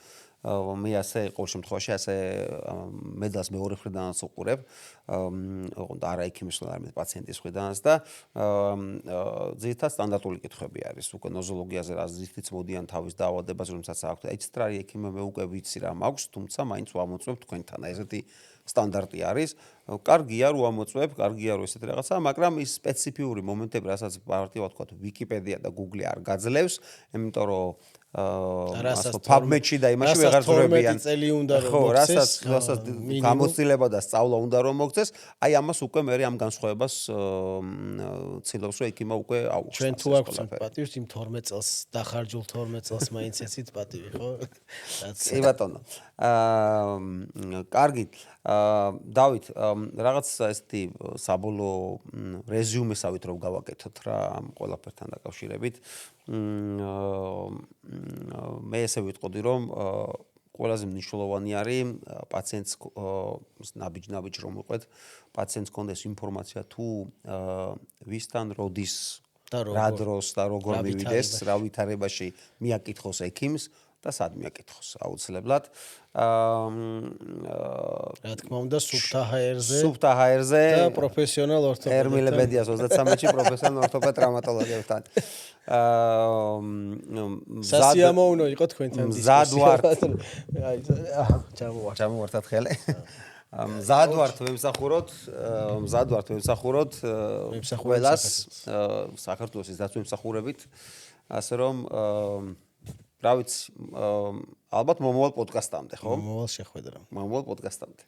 Speaker 1: მე ასე ყოველ შემთხვევაში ასე მედალს მეორე მხრიდანაც უყურებ. ოღონდ არა ექიმის, არამედ პაციენტის მხრიდანაც და ძირითადად სტანდარტული კითხვები არის. უკვე ნოზოლოგიაზე რა ზრდით მოდიან თავის დაავადებას, რომელსაც აქვს. აი ცტრარი ექიმე მე უკვე ვიცი რა მაქვს, თუმცა მაინც ვამოწმებ თქვენთან. ესეთი სტანდარტი არის. კარგია რომ ამოწმებ, კარგია რომ ესეთი რაღაცა, მაგრამ ის სპეციფიური მომენტები, რასაც მარტივად ვთქვათ, ვიკიპედია და Google არ გაძლევს, იმიტომ რომ PubMed-ში და იმაში ვეღარ ძრებიან.
Speaker 2: 12 წელი უნდა რომ
Speaker 1: ხო, რასაც გამოცდილება და სწავლა უნდა რომ მოგწეს, აი ამას უკვე მე ამ განსხვავებას ცდილობს რომ ექიმა უკვე აუხსნას.
Speaker 2: ჩვენ თუ აქვს პატივს იმ 12 წელს დახარჯულ 12 წელს მაინც ეცით პატივი, ხო?
Speaker 1: კი ბატონო. კარგი. დავით, რაღაც ესეთი საბოლოო რეზიუმესავით რომ გავაკეთოთ რა ამ ყველაფერთან დაკავშირებით. მე ესე ვიტყოდი რომ ყველაზე მნიშვნელოვანი არის პაციენტს ნაბიჯ რომ უყვეთ პაციენტს კონდეს ინფორმაცია თუ ვისთან როდის რა დროს და როგორ მივიდეს რა ვითარებაში მიაკითხოს ექიმს და სად მიაკითხოს აუცილებლად
Speaker 2: რა თქმა უნდა სუფთა
Speaker 1: ჰაერზე
Speaker 2: და პროფესიონალ ორთოპედთან
Speaker 1: ერმილebedias 33-ში პროფესიონალ ორთოპედ ტრავმატოლოგებთან
Speaker 2: სასიამოვნო იყო თქვენთან
Speaker 1: დისკუსია
Speaker 2: აი
Speaker 1: ჩამოვარდათ ხელი მზად ვართ ვემსახუროთ ყველას საქართველოს დაცვემსახურებით ასე რომ რა ვიცი ალბათ მომავალ პოდკასტამდე ხო?
Speaker 2: მომავალ შეხვედრამდე.
Speaker 1: მომავალ პოდკასტამდე.